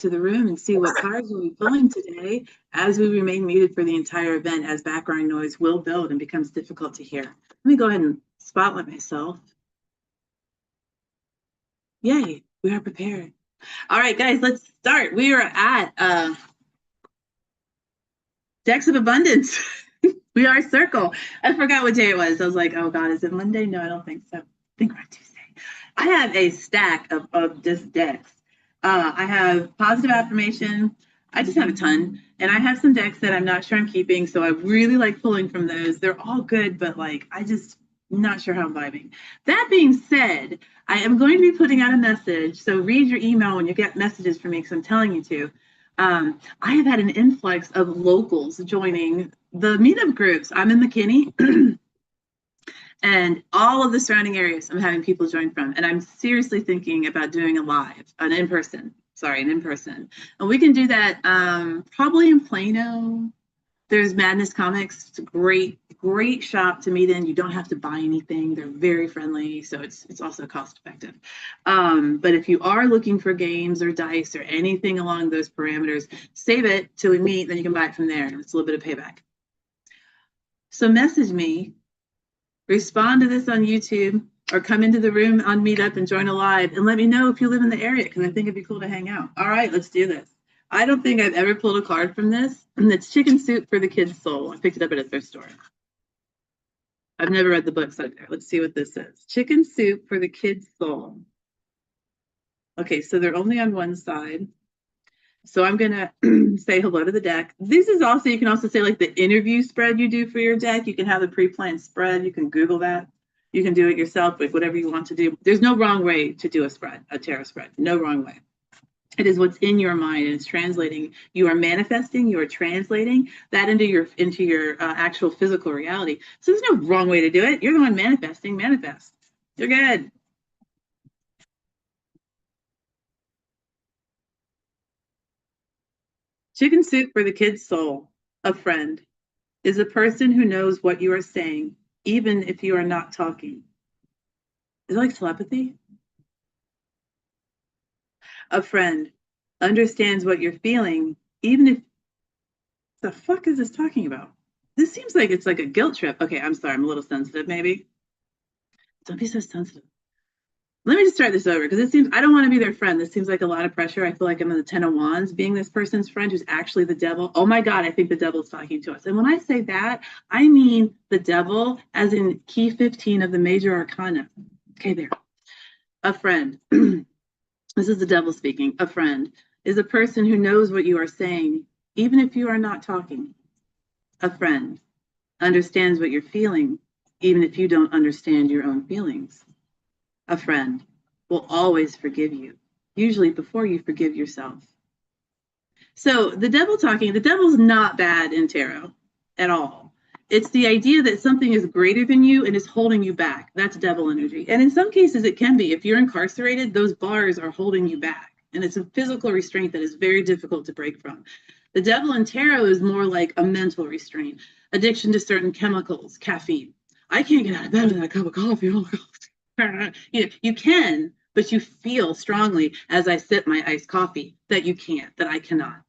to the room and see what cards we'll be pulling today as we remain muted for the entire event, as background noise will build and becomes difficult to hear. Let me go ahead and spotlight myself. Yay, we are prepared. All right, guys, let's start. We are at Decks of Abundance. We are Circle. I forgot what day it was. I was like, oh God, is it Monday? No, I don't think so. I think we're on Tuesday. I have a stack of just decks. I have positive affirmation. I just have a ton. And I have some decks that I'm not sure I'm keeping. So I really like pulling from those. They're all good, but like, I just not sure how I'm vibing. That being said, I am going to be putting out a message. So read your email when you get messages from me, because I'm telling you to. I have had an influx of locals joining the meetup groups. I'm in McKinney. And all of the surrounding areas I'm having people join from. And I'm seriously thinking about doing an in-person. And we can do that probably in Plano. There's Madness Comics. It's a great shop to meet in. You don't have to buy anything. They're very friendly, so it's also cost effective. But if you are looking for games or dice or anything along those parameters, save it till we meet, then you can buy it from there. It's a little bit of payback. So message me, respond to this on YouTube, or come into the room on Meetup and join a live, and let me know if you live in the area, because I think it'd be cool to hang out. All right, let's do this. I don't think I've ever pulled a card from this, and it's Chicken Soup for the Kid's Soul. I picked it up at a thrift store. I've never read the books out there. Let's see what this says. Chicken Soup for the Kid's Soul. Okay, so they're only on one side. So I'm going to say hello to the deck. This is also, you can also say like the interview spread you do for your deck. You can have a pre-planned spread. You can Google that. You can do it yourself, like whatever you want to do. There's no wrong way to do a spread, a tarot spread. No wrong way. It is what's in your mind, and it's translating. You are manifesting, you are translating that into your actual physical reality. So there's no wrong way to do it. You're the one manifesting, manifest. You're good. Chicken Soup for the Kid's Soul. A friend is a person who knows what you are saying, even if you are not talking. Is it like telepathy? A friend understands what you're feeling, even if the fuck is this talking about? This seems like it's like a guilt trip. Okay, I'm sorry, I'm a little sensitive, maybe. Don't be so sensitive. Let me just start this over, because it seems I don't want to be their friend. This seems like a lot of pressure. I feel like I'm in the Ten of Wands, being this person's friend who's actually the devil. Oh my God, I think the devil's talking to us. And when I say that, I mean the devil as in key 15 of the major arcana. Okay, there. A friend. This is the devil speaking. A friend is a person who knows what you are saying, even if you are not talking. A friend understands what you're feeling, even if you don't understand your own feelings. A friend will always forgive you, usually before you forgive yourself. So the devil's not bad in tarot at all. It's the idea that something is greater than you and is holding you back. That's devil energy. And in some cases it can be. If you're incarcerated, those bars are holding you back. And it's a physical restraint that is very difficult to break from. The devil in tarot is more like a mental restraint, addiction to certain chemicals, caffeine. I can't get out of bed without a cup of coffee. Oh, you can, but you feel strongly as I sip my iced coffee that you can't, that I cannot.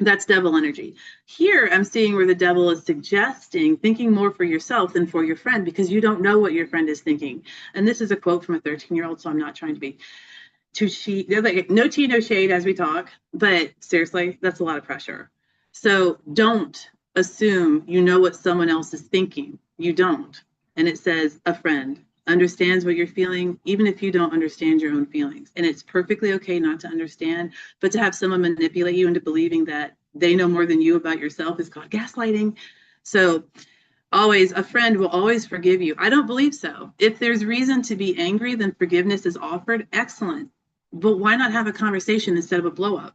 That's devil energy. Here I'm seeing where the devil is suggesting thinking more for yourself than for your friend, because you don't know what your friend is thinking. And this is a quote from a 13-year-old, so I'm not trying to be too cheat. They're like, no tea, no shade as we talk, but seriously, that's a lot of pressure. So don't assume you know what someone else is thinking. You don't. And it says a friend understands what you're feeling, even if you don't understand your own feelings. And it's perfectly okay not to understand, but to have someone manipulate you into believing that they know more than you about yourself is called gaslighting. So always, a friend will always forgive you. I don't believe so. If there's reason to be angry, then forgiveness is offered. Excellent. But why not have a conversation instead of a blow up?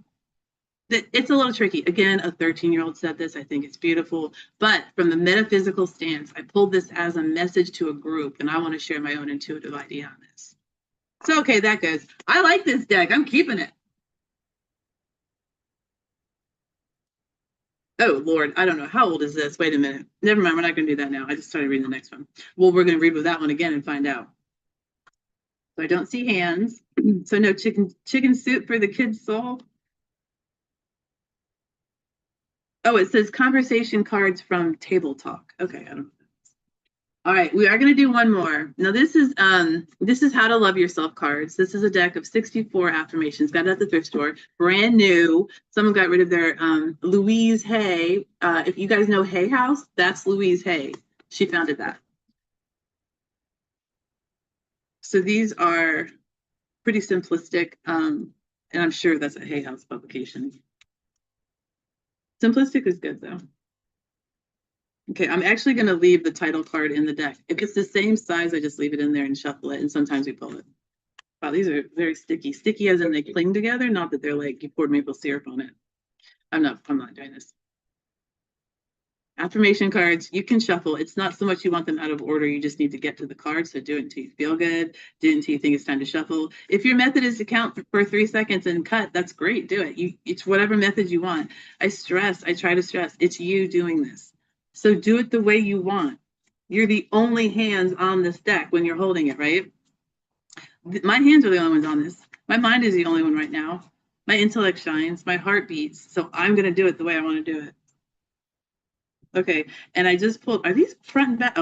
It's a little tricky. Again, a 13-year-old said this. I think it's beautiful. But from the metaphysical stance, I pulled this as a message to a group, and I want to share my own intuitive idea on this. So, okay, that goes. I like this deck. I'm keeping it. Oh, Lord, I don't know. How old is this? Wait a minute. Never mind. We're not going to do that now. I just started reading the next one. Well, we're going to read with that one again and find out. So I don't see hands. So no chicken soup for the kid's soul. Oh, it says conversation cards from Table Talk. Okay, I don't. All right, we are going to do one more. Now this is How to Love Yourself cards. This is a deck of 64 affirmations. Got it at the thrift store, brand new. Someone got rid of their Louise Hay. If you guys know Hay House, that's Louise Hay. She founded that. So these are pretty simplistic, and I'm sure that's a Hay House publication. Simplistic is good though. Okay, I'm actually going to leave the title card in the deck. If it's the same size, I just leave it in there and shuffle it, and sometimes we pull it. Wow, these are very sticky. Sticky as in they cling together, not that they're like you poured maple syrup on it. I'm not doing this. Affirmation cards, you can shuffle. It's not so much you want them out of order, you just need to get to the card. So do it until you feel good. Do it until you think it's time to shuffle. If your method is to count for 3 seconds and cut, that's great. Do it. It's whatever method you want. I try to stress, it's you doing this. So do it the way you want. You're the only hands on this deck when you're holding it, right? My hands are the only ones on this. My mind is the only one right now. My intellect shines. My heart beats. So I'm going to do it the way I want to do it. Okay, and I just pulled, are these front and back?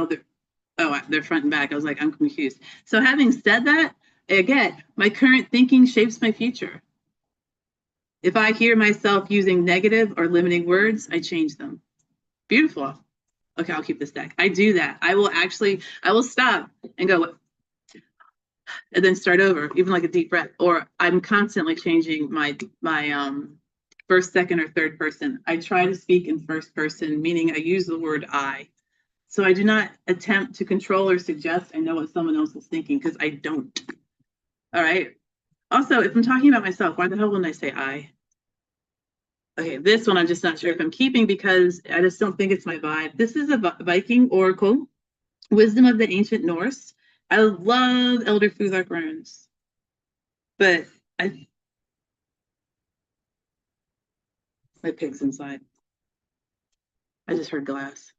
They're front and back. I was like, I'm confused. So having said that, again, my current thinking shapes my future. If I hear myself using negative or limiting words, I change them. Beautiful. Okay, I'll keep this deck. I do that. I will stop and go, and then start over, even like a deep breath. Or I'm constantly changing my first, second, or third person. I try to speak in first person, meaning I use the word I. So I do not attempt to control or suggest I know what someone else is thinking, because I don't. All right. Also, if I'm talking about myself, why the hell wouldn't I say I? Okay, this one I'm just not sure if I'm keeping because I just don't think it's my vibe. This is a Viking oracle, wisdom of the ancient Norse. I love Elder Futhark runes, but my pig's inside. I just heard glass.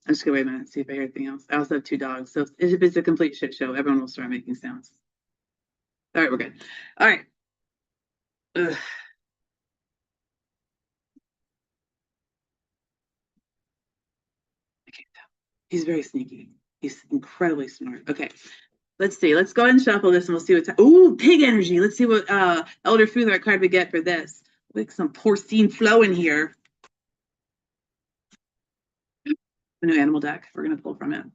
I'm just gonna wait a minute and see if I hear anything else. I also have 2 dogs, so if it's a complete shit show, everyone will start making sounds. All right, we're good. All right. Ugh. I can't tell. He's very sneaky. He's incredibly smart. Okay, let's see. Let's go ahead and shuffle this, and we'll see what's. Ooh, pig energy. Let's see what Elder Futhark card we get for this. Like some porcine flow in here. A new animal deck. We're gonna pull from it.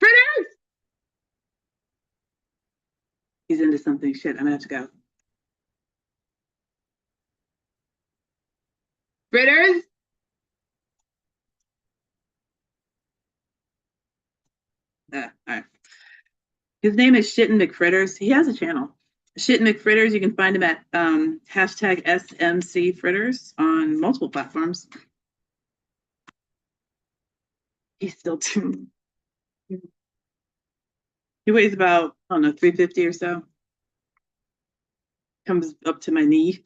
Fritters! He's into something. Shit, I'm gonna have to go. Fritters! All right. His name is Shittin' McFritters. He has a channel. Shittin' McFritters. You can find him at hashtag SMC Fritters on multiple platforms. He's still too. He weighs about, I don't know, 350 or so. Comes up to my knee.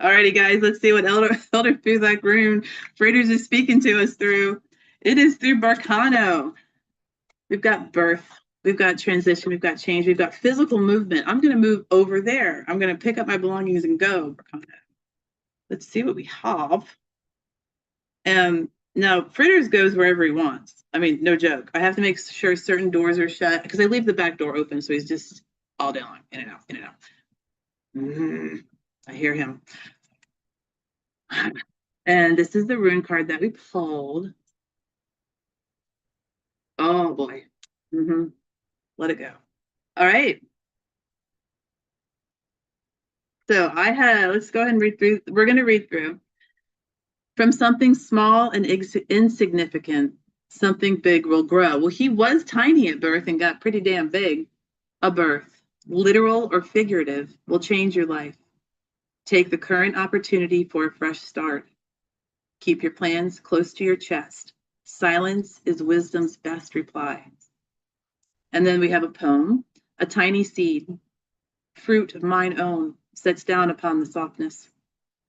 Alrighty, guys, let's see what Elder Futhark rune Fritters is speaking to us through. It is through Barcano. We've got birth, we've got transition, we've got change, we've got physical movement. I'm going to move over there. I'm going to pick up my belongings and go. Let's see what we have. Now, Fritters goes wherever he wants. I mean, no joke. I have to make sure certain doors are shut because I leave the back door open, so he's just all day long, in and out, in and out. I hear him. And this is the rune card that we pulled. Oh boy. Let it go. All right. So let's go ahead and read through. We're going to read through. From something small and insignificant, something big will grow. Well, he was tiny at birth and got pretty damn big. A birth, literal or figurative, will change your life. Take the current opportunity for a fresh start. Keep your plans close to your chest. Silence is wisdom's best reply. And then we have a poem. A tiny seed, fruit of mine own, sets down upon the softness.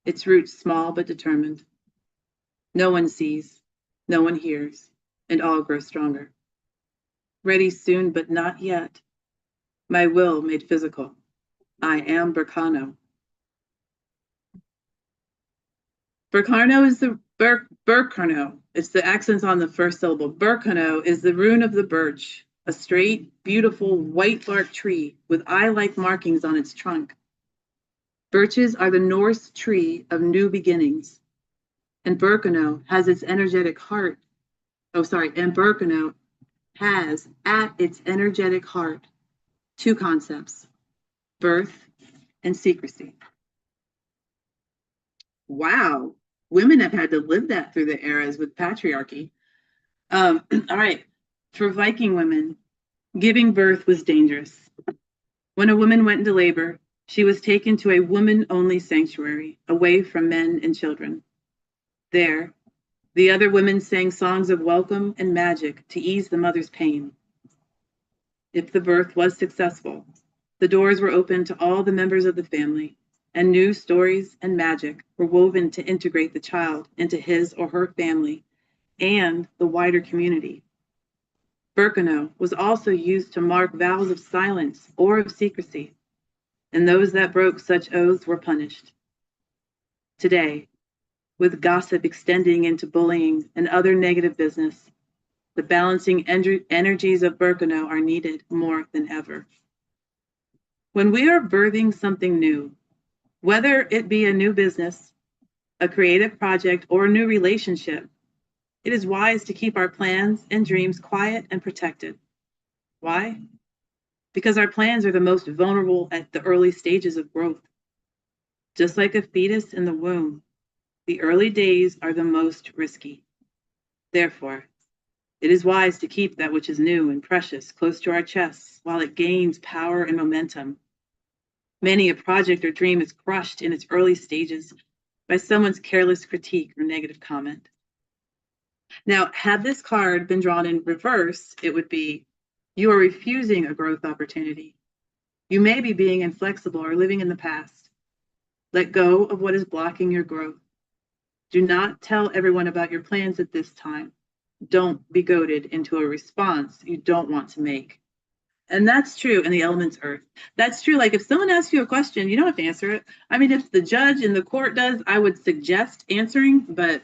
Its roots small but determined. No one sees, no one hears, and all grow stronger. Ready soon, but not yet. My will made physical. I am Burkano. Burkano is the Burkano. It's the accents on the first syllable. Burkano is the rune of the birch, a straight, beautiful white bark tree with eye-like markings on its trunk. Birches are the Norse tree of new beginnings, and Burkano has its energetic heart. And Burkano has at its energetic heart two concepts: birth and secrecy. Wow. Women have had to live that through the eras with patriarchy. All right. For Viking women, giving birth was dangerous. When a woman went into labor, she was taken to a woman-only sanctuary, away from men and children. There, the other women sang songs of welcome and magic to ease the mother's pain. If the birth was successful, the doors were open to all the members of the family, and new stories and magic were woven to integrate the child into his or her family and the wider community. Burkano was also used to mark vows of silence or of secrecy, and those that broke such oaths were punished. Today, with gossip extending into bullying and other negative business, the balancing energies of Burkano are needed more than ever. When we are birthing something new, whether it be a new business, a creative project, or a new relationship, it is wise to keep our plans and dreams quiet and protected. Why? Because our plans are the most vulnerable at the early stages of growth. Just like a fetus in the womb, the early days are the most risky. Therefore, it is wise to keep that which is new and precious close to our chests while it gains power and momentum. Many a project or dream is crushed in its early stages by someone's careless critique or negative comment. Now, had this card been drawn in reverse, it would be, you are refusing a growth opportunity. You may be being inflexible or living in the past. Let go of what is blocking your growth. Do not tell everyone about your plans at this time. Don't be goaded into a response you don't want to make. And that's true in the elements earth. That's true. Like if someone asks you a question, you don't have to answer it. I mean, if the judge in the court does, I would suggest answering, but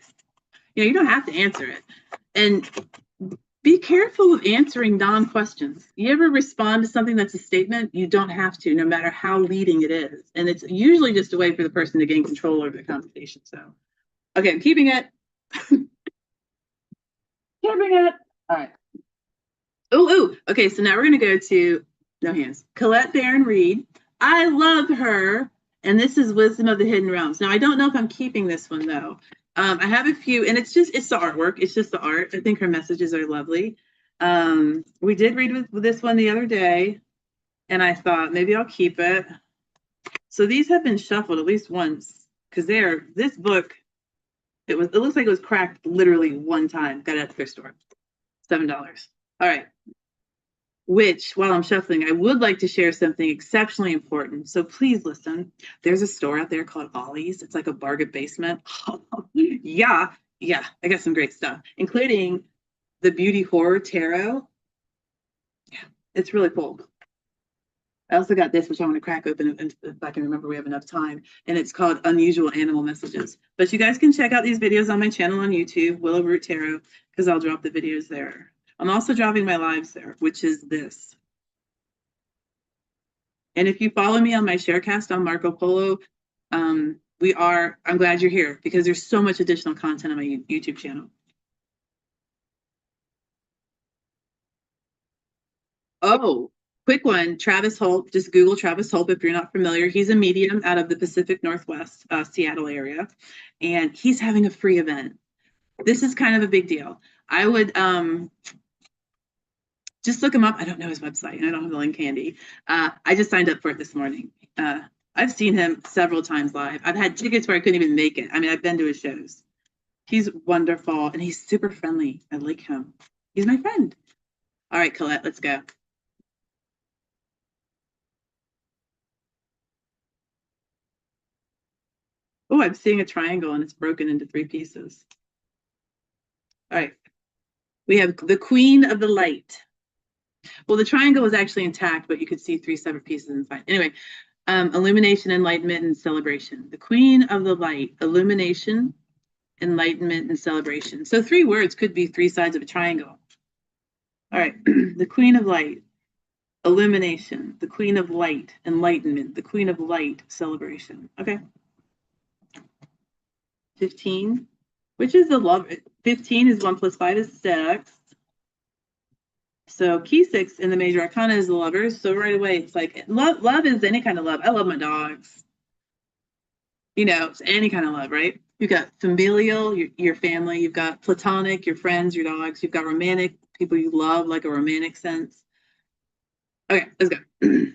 you don't have to answer it. And be careful of answering non-questions. You ever respond to something that's a statement? You don't have to, no matter how leading it is. And it's usually just a way for the person to gain control over the conversation. So, okay, I'm keeping it. Keeping it. All right. Oh, okay. So now we're going to go to, no hands, Colette Baron Reed. I love her. And this is Wisdom of the Hidden Realms. Now, I don't know if I'm keeping this one, though. I have a few, and it's the artwork. It's just the art. I think her messages are lovely. We did read with this one the other day, and I thought maybe I'll keep it. So these have been shuffled at least once, because this book, it looks like it was cracked literally one time. Got it at the thrift store. $7. All right. Which, while I'm shuffling, I would like to share something exceptionally important. So please listen. There's a store out there called Ollie's. It's like a bargain basement. Yeah, I got some great stuff, including the Beauty Horror Tarot. Yeah, it's really cool. I also got this, which I want to crack open if I can remember we have enough time. And it's called Unusual Animal Messages. But you guys can check out these videos on my channel on YouTube, Willow Root Tarot, because I'll drop the videos there. I'm also dropping my lives there, which is this. And if you follow me on my Sharecast on Marco Polo, I'm glad you're here because there's so much additional content on my YouTube channel. Oh, quick one, Travis Holt. Just Google Travis Holt if you're not familiar. He's a medium out of the Pacific Northwest, Seattle area, and he's having a free event. This is kind of a big deal. I would just look him up. I don't know his website, and I don't have the link handy. I just signed up for it this morning. I've seen him several times live. I've had tickets where I couldn't even make it. I mean, I've been to his shows. He's wonderful, and he's super friendly. I like him. He's my friend. All right, Colette, let's go. Oh, I'm seeing a triangle, and it's broken into 3 pieces. All right. We have the Queen of the Light. Well, the triangle was actually intact, but you could see 3 separate pieces inside. Anyway, illumination, enlightenment, and celebration. The queen of the light, illumination, enlightenment, and celebration. So 3 words could be 3 sides of a triangle. All right, the queen of light, illumination, the queen of light, enlightenment, the queen of light, celebration. Okay. 15, which is the love. 15 is 1 plus 5 is 6. So key 6 in the major arcana is the lovers. So right away, it's like love is any kind of love. I love my dogs. You know, it's any kind of love, right? You've got familial, your family. You've got platonic, your friends, your dogs. You've got romantic, people you love, like a romantic sense. Okay, let's go.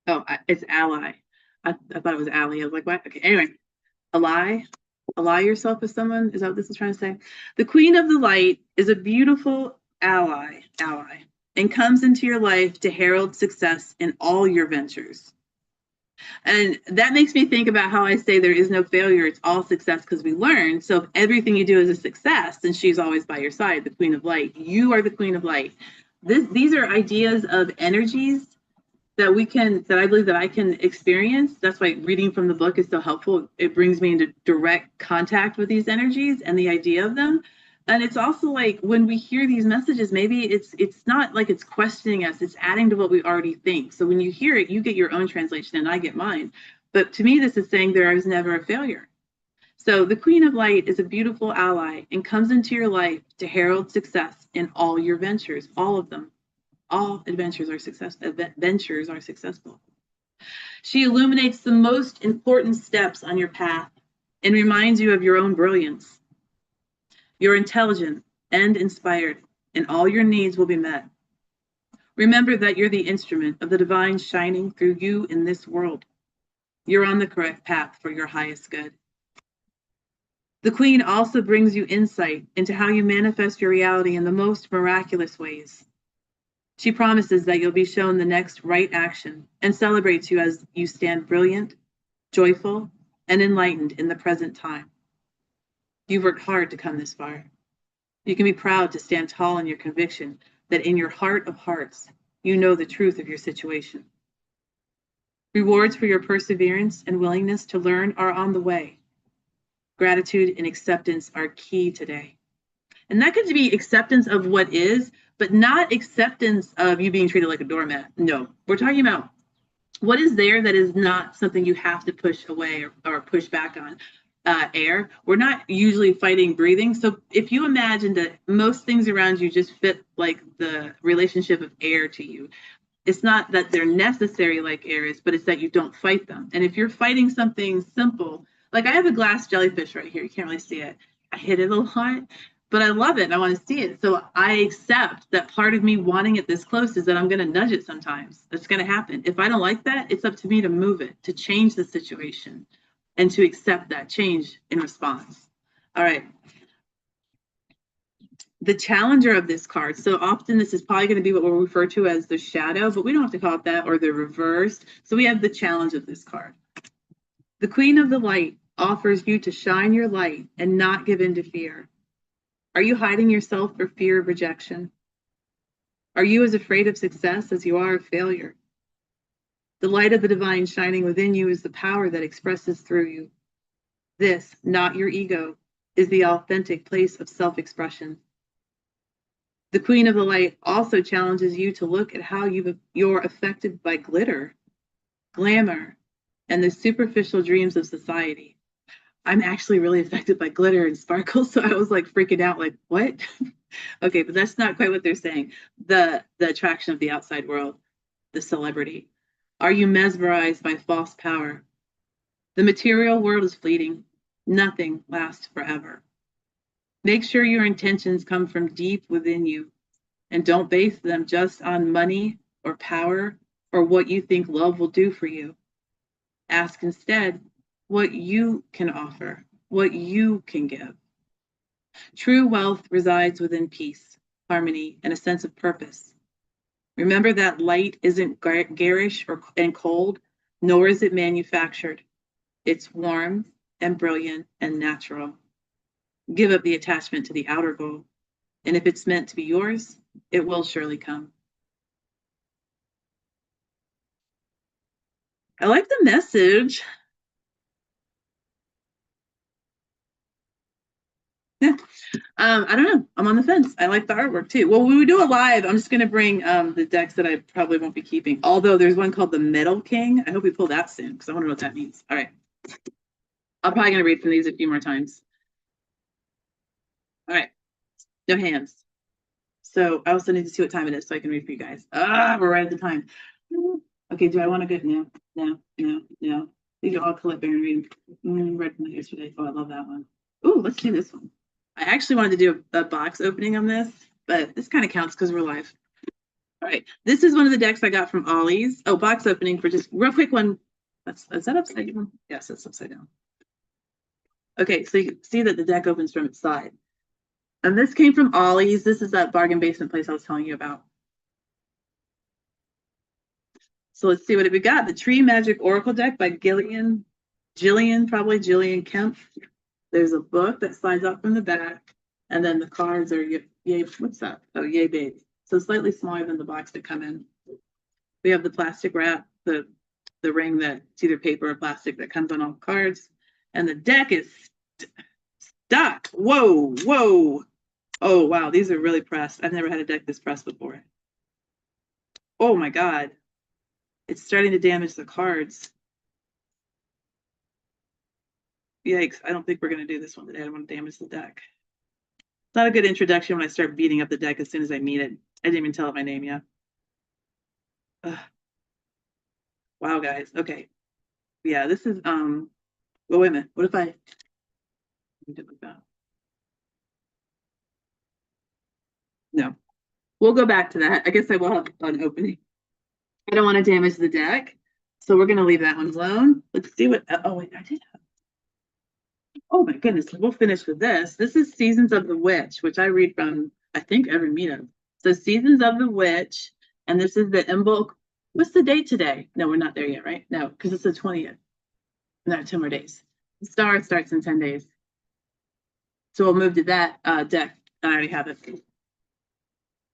Oh, it's ally. I thought it was ally. I was like, what? Okay, anyway, ally yourself with someone. Is that what this is trying to say? The queen of the light is a beautiful ally, and comes into your life to herald success in all your ventures. And that makes me think about how I say there is no failure. It's all success because we learn. So if everything you do is a success, then she's always by your side, the queen of light. You are the queen of light. These are ideas of energies that I believe that I can experience. That's why reading from the book is so helpful. It brings me into direct contact with these energies and the idea of them. And it's also like when we hear these messages, maybe it's not like it's questioning us, it's adding to what we already think. So when you hear it, you get your own translation and I get mine. But to me, this is saying there is never a failure. So the Queen of Light is a beautiful ally and comes into your life to herald success in all your ventures, all of them. All adventures are successful. She illuminates the most important steps on your path and reminds you of your own brilliance. You're intelligent and inspired, and all your needs will be met. Remember that you're the instrument of the divine shining through you in this world. You're on the correct path for your highest good. The Queen also brings you insight into how you manifest your reality in the most miraculous ways. She promises that you'll be shown the next right action and celebrates you as you stand brilliant, joyful, and enlightened in the present time. You've worked hard to come this far. You can be proud to stand tall in your conviction that in your heart of hearts, you know the truth of your situation. Rewards for your perseverance and willingness to learn are on the way. Gratitude and acceptance are key today. And that could be acceptance of what is, but not acceptance of you being treated like a doormat. No, we're talking about what is there that is not something you have to push away or push back on. Air. We're not usually fighting breathing. So if you imagine that most things around you just fit like the relationship of air to you, it's not that they're necessary like air is, but it's that you don't fight them. And if you're fighting something simple, like I have a glass jellyfish right here. You can't really see it. I hit it a lot, but I love it and I want to see it. So I accept that part of me wanting it this close is that I'm going to nudge it sometimes. That's going to happen. If I don't like that, it's up to me to move it, to change the situation, and to accept that change in response. All right. The challenger of this card. So often this is probably going to be what we'll refer to as the shadow, but we don't have to call it that, or the reverse. So we have the challenge of this card. The Queen of the Light offers you to shine your light and not give in to fear. Are you hiding yourself for fear of rejection? Are you as afraid of success as you are of failure? The light of the divine shining within you is the power that expresses through you. This, not your ego, is the authentic place of self-expression. The Queen of the Light also challenges you to look at how you're affected by glitter, glamour, and the superficial dreams of society. I'm actually really affected by glitter and sparkles, so I was like freaking out, like, what? Okay, but that's not quite what they're saying. The attraction of the outside world, the celebrity. Are you mesmerized by false power? The material world is fleeting. Nothing lasts forever. Make sure your intentions come from deep within you and don't base them just on money or power or what you think love will do for you. Ask instead what you can offer, what you can give. True wealth resides within peace, harmony, and a sense of purpose. Remember that light isn't garish and cold, nor is it manufactured. It's warm and brilliant and natural. Give up the attachment to the outer goal. And if it's meant to be yours, it will surely come. I like the message. Yeah. I don't know. I'm on the fence. I like the artwork too. Well, when we do it live, I'm just going to bring the decks that I probably won't be keeping. Although there's one called the Metal King. I hope we pull that soon because I want to know what that means. All right. I'm probably going to read from these a few more times. All right. No hands. So I also need to see what time it is so I can read for you guys. We're right at the time. Okay, do I want to go? No, no, no, no. These are all Colette Baron reading. Read from yesterday. Oh, I love that one. Oh, let's do this one. I actually wanted to do a box opening on this, but this kind of counts because we're live. All right, this is one of the decks I got from Ollie's. Oh, box opening for just real quick one. Is that upside down? Yes, it's upside down. Okay, so you can see that the deck opens from its side. And this came from Ollie's. This is that bargain basement place I was telling you about. So let's see what we got. The Tree Magic Oracle deck by Jillian Kemp. There's a book that slides out from the back, and then the cards are yay. What's that? Oh, yay, babe. So slightly smaller than the box that come in. We have the plastic wrap, the ring that's either paper or plastic that comes on all cards, and the deck is stuck. Whoa, whoa. Oh wow, these are really pressed. I've never had a deck this pressed before. Oh my god. It's starting to damage the cards. Yikes, I don't think we're going to do this one today. I don't want to damage the deck. It's not a good introduction when I start beating up the deck as soon as I meet it. I didn't even tell it my name yet. Ugh. Wow, guys. Okay. Yeah, this is, well, wait a minute. What if I do it like that? No. We'll go back to that. I guess I will have an opening. I don't want to damage the deck. So we're going to leave that one alone. Let's see what, oh wait, I did have. Oh my goodness, we'll finish with this. This is Seasons of the Witch, which I read from, I think, every meetup. So Seasons of the Witch, and this is the Imbolc. What's the date today? No, we're not there yet, right? No, because it's the 20th. No, 10 more days. The star starts in 10 days. So we'll move to that deck. I already have it.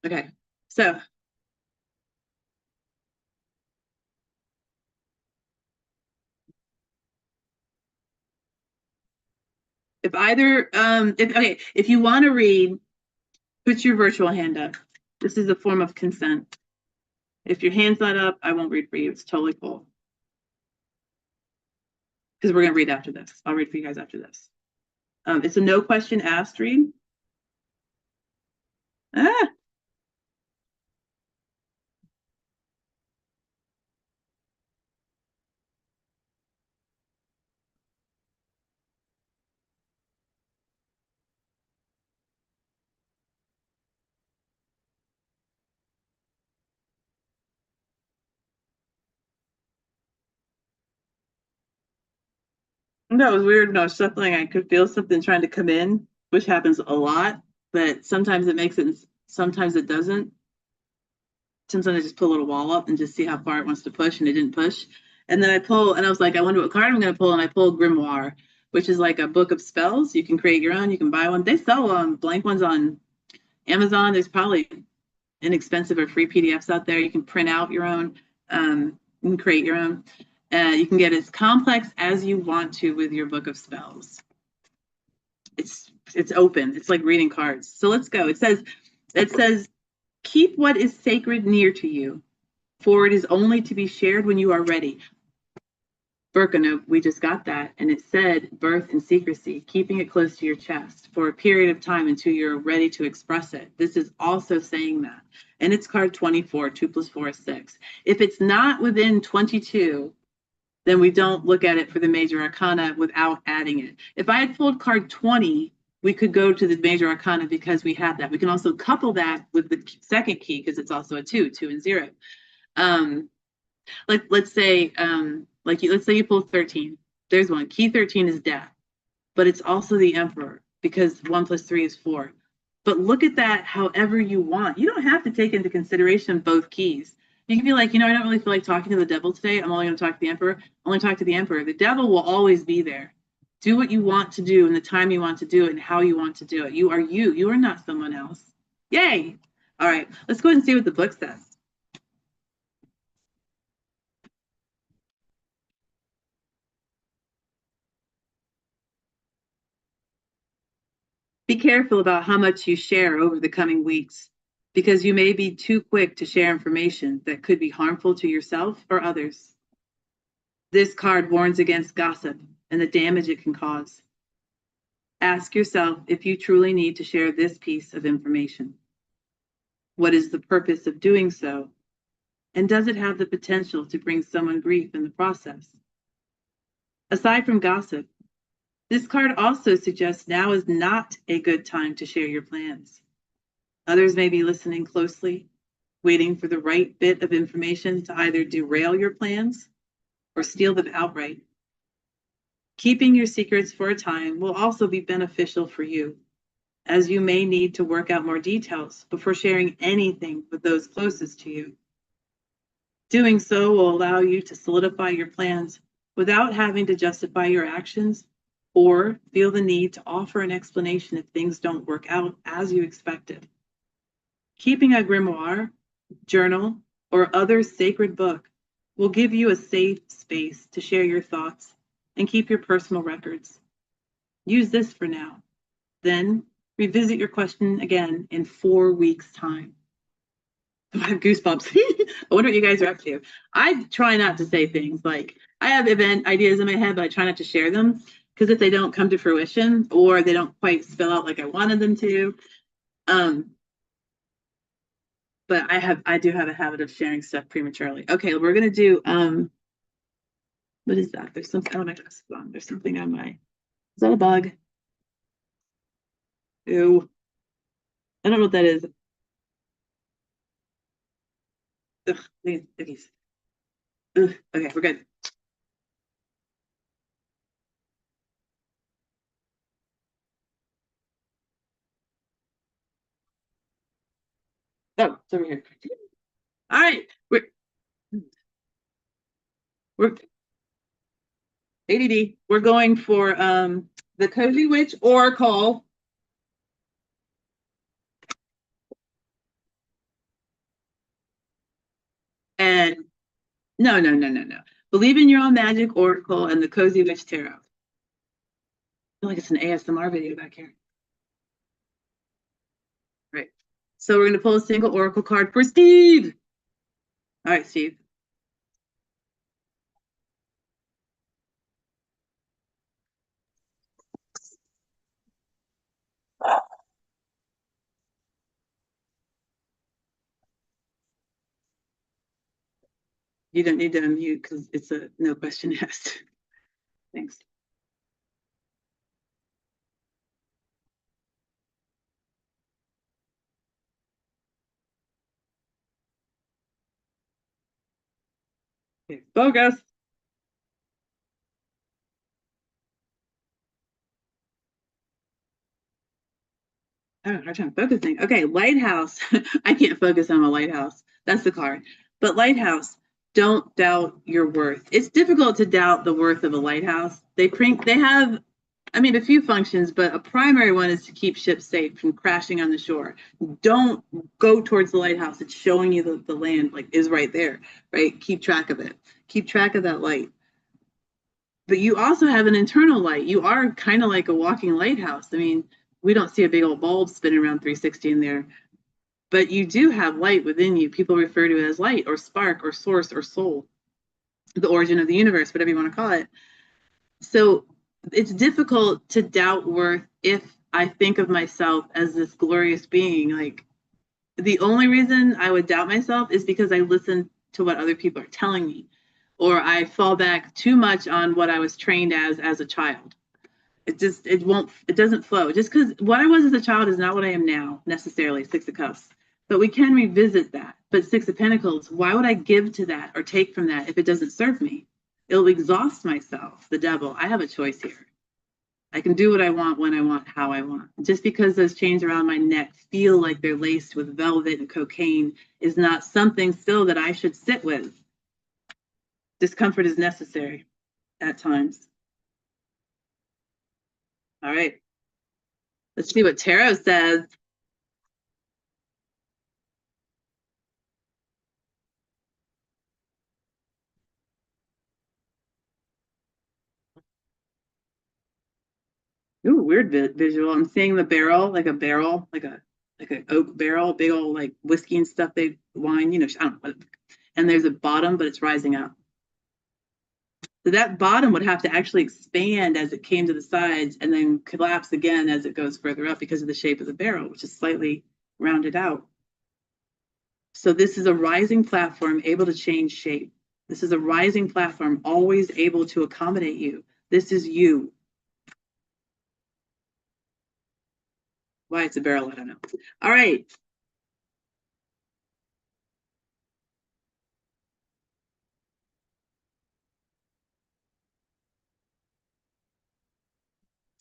Okay, so if you want to read, put your virtual hand up. This is a form of consent. If your hand's not up, I won't read for you. It's totally cool. Because we're going to read after this. I'll read for you guys after this. It's a no question asked read. That was weird. No, shuffling. I could feel something trying to come in, which happens a lot, but sometimes it makes it, and sometimes it doesn't. Sometimes I just pull a little wall up and just see how far it wants to push, and it didn't push. And then I pull, and I was like, I wonder what card I'm going to pull, and I pulled Grimoire, which is like a book of spells. You can create your own. You can buy one. They sell blank ones on Amazon. There's probably inexpensive or free PDFs out there. You can print out your own. You can create your own. You can get as complex as you want to with your book of spells. It's open. It's like reading cards. So let's go. It says, keep what is sacred near to you, for it is only to be shared when you are ready. Birkenau, we just got that, and it said birth in secrecy, keeping it close to your chest for a period of time until you're ready to express it. This is also saying that. And it's card 24, 2 + 4 is 6. If it's not within 22, then we don't look at it for the major arcana without adding it. If I had pulled card 20, we could go to the major arcana because we have that. We can also couple that with the second key because it's also a 2 and 0. Let's say you pull 13. There's one. Key 13 is death, but it's also the emperor because 1 + 3 is 4. But look at that however you want. You don't have to take into consideration both keys. You can be like, I don't really feel like talking to the devil today. I'm only going to talk to the emperor. Only talk to the emperor. The devil will always be there. Do what you want to do in the time you want to do it and how you want to do it. You are you. You are not someone else. Yay. All right, let's go ahead and see what the book says. Be careful about how much you share over the coming weeks, because you may be too quick to share information that could be harmful to yourself or others. This card warns against gossip and the damage it can cause. Ask yourself if you truly need to share this piece of information. What is the purpose of doing so? And does it have the potential to bring someone grief in the process? Aside from gossip, this card also suggests now is not a good time to share your plans. Others may be listening closely, waiting for the right bit of information to either derail your plans or steal them outright. Keeping your secrets for a time will also be beneficial for you, as you may need to work out more details before sharing anything with those closest to you. Doing so will allow you to solidify your plans without having to justify your actions or feel the need to offer an explanation if things don't work out as you expected. Keeping a grimoire, journal, or other sacred book will give you a safe space to share your thoughts and keep your personal records. Use this for now. Then revisit your question again in 4 weeks' time. I have goosebumps. I wonder what you guys are up to. I try not to say things like I have event ideas in my head, but I try not to share them because if they don't come to fruition or they don't quite spell out like I wanted them to, but I do have a habit of sharing stuff prematurely. Okay, we're gonna do what is that? There's something on my glasses on. There's something on my. Is that a bug? Ew. I don't know what that is. Ugh, cookies. Ugh, okay, we're good. Oh, it's over here. All right, we're ADD. We're going for the Cozy Witch Oracle. And no. Believe in Your Own Magic Oracle and the Cozy Witch Tarot. I feel like it's an ASMR video back here. Right. So we're going to pull a single Oracle card for Steve. All right, Steve. You don't need to unmute because it's a no question asked. Thanks. Okay, focus. Oh, hard time focusing. Okay, lighthouse. I can't focus on a lighthouse. That's the card. But lighthouse, don't doubt your worth. It's difficult to doubt the worth of a lighthouse. They have, I mean, a few functions, but a primary one is to keep ships safe from crashing on the shore. Don't go towards the lighthouse. It's showing you the land like is right there, right? Keep track of it. Keep track of that light. But you also have an internal light. You are kind of like a walking lighthouse. I mean, we don't see a big old bulb spinning around 360 in there, but you do have light within you. People refer to it as light or spark or source or soul, the origin of the universe, whatever you want to call it. So it's difficult to doubt worth if I think of myself as this glorious being. Like the only reason I would doubt myself is because I listen to what other people are telling me, or I fall back too much on what I was trained as a child. It doesn't flow. Just because what I was as a child is not what I am now necessarily. Six of Cups, but we can revisit that. But Six of Pentacles, why would I give to that or take from that if it doesn't serve me? It'll exhaust myself. The devil. I have a choice here. I can do what I want, when I want, how I want. Just because those chains around my neck feel like they're laced with velvet and cocaine is not something still that I should sit with. Discomfort is necessary at times. All right. Let's see what tarot says. Ooh, weird visual. I'm seeing the barrel, like a barrel, like an oak barrel, big old like whiskey and stuff. They wine, you know, I don't know. And there's a bottom, but it's rising up. So that bottom would have to actually expand as it came to the sides and then collapse again as it goes further up because of the shape of the barrel, which is slightly rounded out. So this is a rising platform able to change shape. This is a rising platform always able to accommodate you. This is you. Why it's a barrel, I don't know. All right.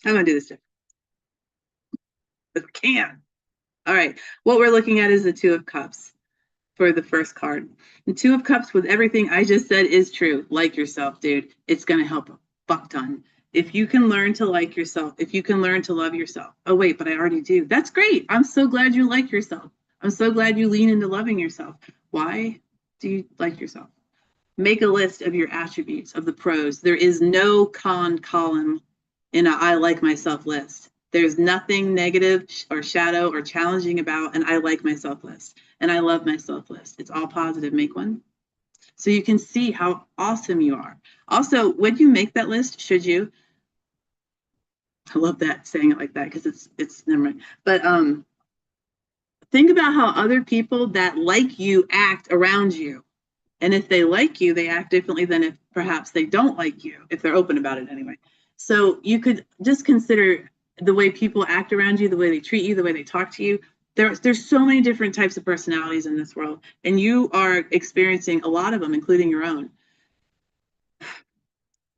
I'm going to do this different. But I can. All right. What we're looking at is the Two of Cups for the first card. The Two of Cups with everything I just said is true. Like yourself, dude. It's going to help a fuck ton. If you can learn to like yourself, if you can learn to love yourself. Oh, wait, but I already do. That's great. I'm so glad you like yourself. I'm so glad you lean into loving yourself. Why do you like yourself? Make a list of your attributes, of the pros. There is no con column in a I like myself list. There's nothing negative or shadow or challenging about an I like myself list. And I love myself list. It's all positive. Make one. So you can see how awesome you are. Also, when you make that list, should you? I love that saying it like that because it's never mind. But think about how other people that like you act around you. And if they like you, they act differently than if perhaps they don't like you, if they're open about it anyway. So you could just consider the way people act around you, the way they treat you, the way they talk to you. There's so many different types of personalities in this world, and you are experiencing a lot of them, including your own.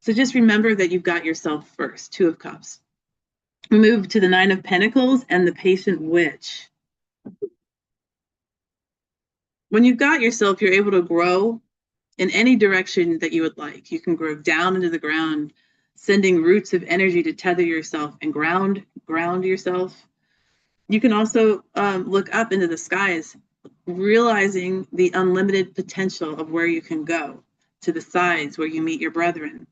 So just remember that you've got yourself first. Two of Cups. We move to the Nine of Pentacles and the Patient Witch. When you've got yourself, you're able to grow in any direction that you would like. You can grow down into the ground, sending roots of energy to tether yourself and ground yourself. You can also look up into the skies, realizing the unlimited potential of where you can go, to the sides where you meet your brethren,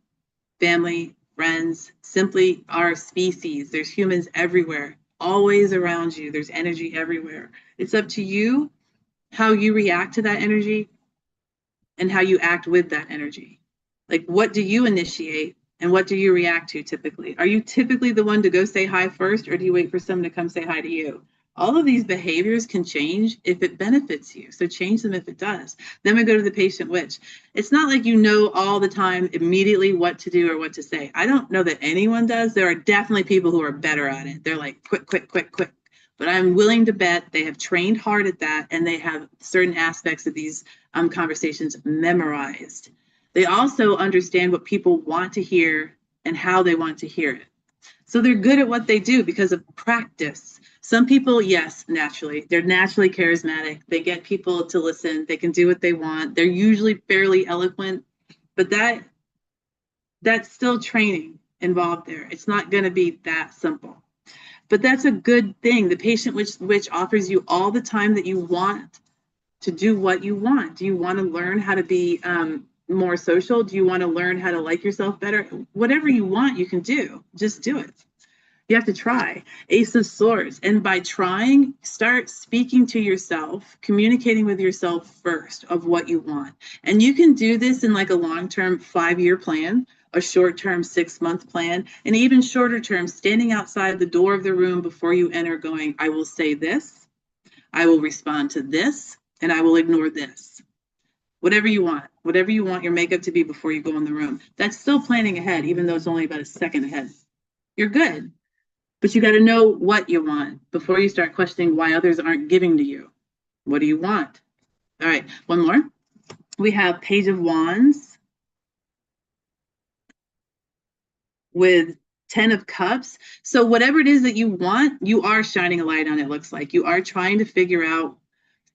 family, friends, simply our species. There's humans everywhere, always around you. There's energy everywhere. It's up to you how you react to that energy and how you act with that energy. Like, what do you initiate and what do you react to typically? Are you typically the one to go say hi first, or do you wait for someone to come say hi to you? All of these behaviors can change if it benefits you. So change them if it does. Then we go to the Patient Witch. It's not like you know all the time immediately what to do or what to say. I don't know that anyone does. There are definitely people who are better at it. They're like, quick, quick, quick, quick. But I'm willing to bet they have trained hard at that, and they have certain aspects of these conversations memorized. They also understand what people want to hear and how they want to hear it. So they're good at what they do because of practice. Some people, yes, naturally, they're naturally charismatic. They get people to listen. They can do what they want. They're usually fairly eloquent, but that's still training involved there. It's not going to be that simple. But that's a good thing. The Patient Witch offers you all the time that you want to do what you want. Do you want to learn how to be more social? Do you want to learn how to like yourself better? Whatever you want, you can do. Just do it. You have to try. Ace of Swords. And by trying, start speaking to yourself, communicating with yourself first of what you want. And you can do this in like a long-term 5-year plan, a short-term 6-month plan, and even shorter term, standing outside the door of the room before you enter going, I will say this, I will respond to this, and I will ignore this. Whatever you want your makeup to be before you go in the room. That's still planning ahead, even though it's only about a second ahead. You're good. But you got to know what you want before you start questioning why others aren't giving to you. What do you want? All right, one more. We have Page of Wands with 10 of Cups. So whatever it is that you want, you are shining a light on it, looks like. You are trying to figure out.